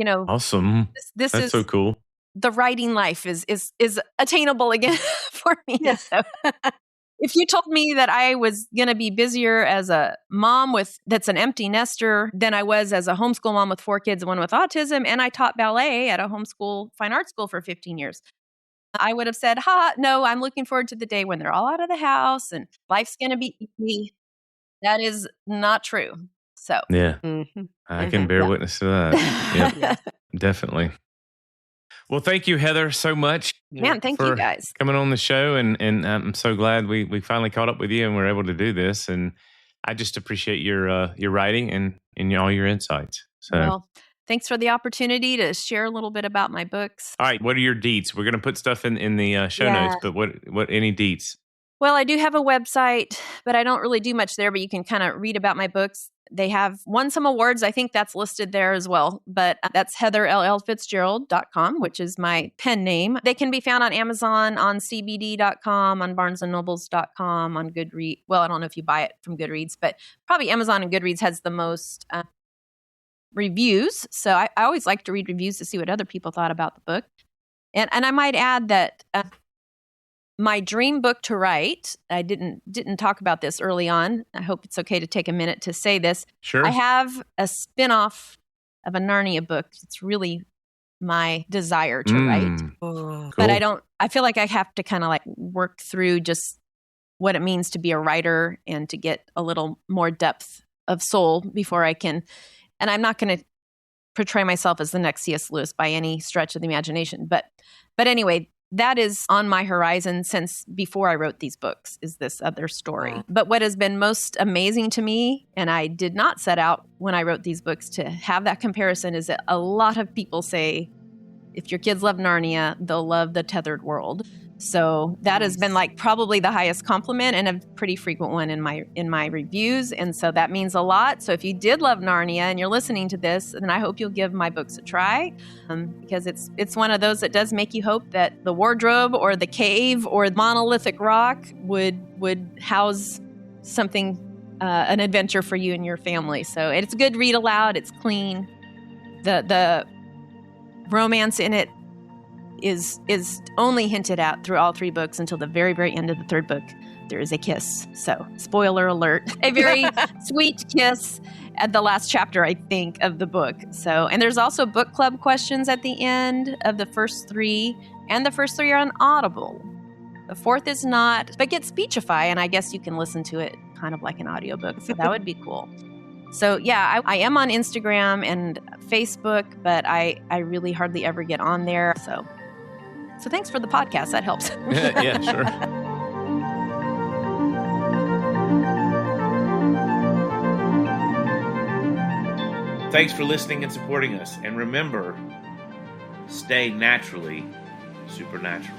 [SPEAKER 2] Awesome.
[SPEAKER 3] this
[SPEAKER 2] That's
[SPEAKER 3] is
[SPEAKER 2] so cool.
[SPEAKER 3] the writing life is attainable again for me.
[SPEAKER 4] Yeah.
[SPEAKER 3] So if you told me that I was going to be busier as a mom that's an empty nester than I was as a homeschool mom with 4 kids and one with autism, and I taught ballet at a homeschool fine art school for 15 years, I would have said, no, I'm looking forward to the day when they're all out of the house and life's going to be easy. That is not true. So
[SPEAKER 2] Yeah,
[SPEAKER 4] Mm-hmm.
[SPEAKER 2] I can bear witness to that. Yeah,
[SPEAKER 4] Yeah.
[SPEAKER 2] definitely. Well, thank you, Heather, so much.
[SPEAKER 3] Man, thank you guys.
[SPEAKER 2] Coming on the show, and I'm so glad we finally caught up with you and we're able to do this. And I just appreciate your writing and all your insights. So,
[SPEAKER 3] Well, thanks for the opportunity to share a little bit about my books.
[SPEAKER 2] all right, what are your deets? We're going to put stuff in the show notes, but what any deets?
[SPEAKER 3] Well, I do have a website, but I don't really do much there, but you can kind of read about my books. They have won some awards. I think that's listed there as well. But that's HeatherLLFitzgerald.com, which is my pen name. They can be found on Amazon, on CBD.com, on BarnesandNobles.com, on Goodreads. Well, I don't know if you buy it from Goodreads, but probably Amazon and Goodreads has the most reviews. So I always like to read reviews to see what other people thought about the book. And I might add that my dream book to write, I didn't talk about this early on. I hope it's okay to take a minute to say this.
[SPEAKER 2] Sure.
[SPEAKER 3] I have a spin-off of a Narnia book. It's really my desire to write.
[SPEAKER 4] Oh.
[SPEAKER 3] But
[SPEAKER 2] Cool.
[SPEAKER 3] I feel like I have to kind of like work through just what it means to be a writer and to get a little more depth of soul before I can. And I'm not going to portray myself as the next C.S. Lewis by any stretch of the imagination. But anyway, that is on my horizon since before I wrote these books, is this other story.
[SPEAKER 4] Wow.
[SPEAKER 3] But what has been most amazing to me, and I did not set out when I wrote these books to have that comparison, is that a lot of people say, if your kids love Narnia, they'll love the Tethered World. So that has been like probably the highest compliment and a pretty frequent one in my reviews. And so that means a lot. So if you did love Narnia and you're listening to this, then I hope you'll give my books a try, because it's one of those that does make you hope that the wardrobe or the cave or the monolithic rock would house something, an adventure for you and your family. So it's a good read aloud. It's clean. The romance in it is only hinted at through all 3 books until the very, very end of the 3rd book. There is a kiss. So, spoiler alert, a very sweet kiss at the last chapter, I think, of the book. So, and there's also book club questions at the end of the first 3, and the first 3 are on Audible. The 4th is not, but get Speechify, and I guess you can listen to it kind of like an audiobook. So that would be cool. So yeah, I am on Instagram and Facebook, but I really hardly ever get on there. So thanks for the podcast. That helps.
[SPEAKER 2] Yeah, sure. Thanks for listening and supporting us. And remember, stay naturally supernatural.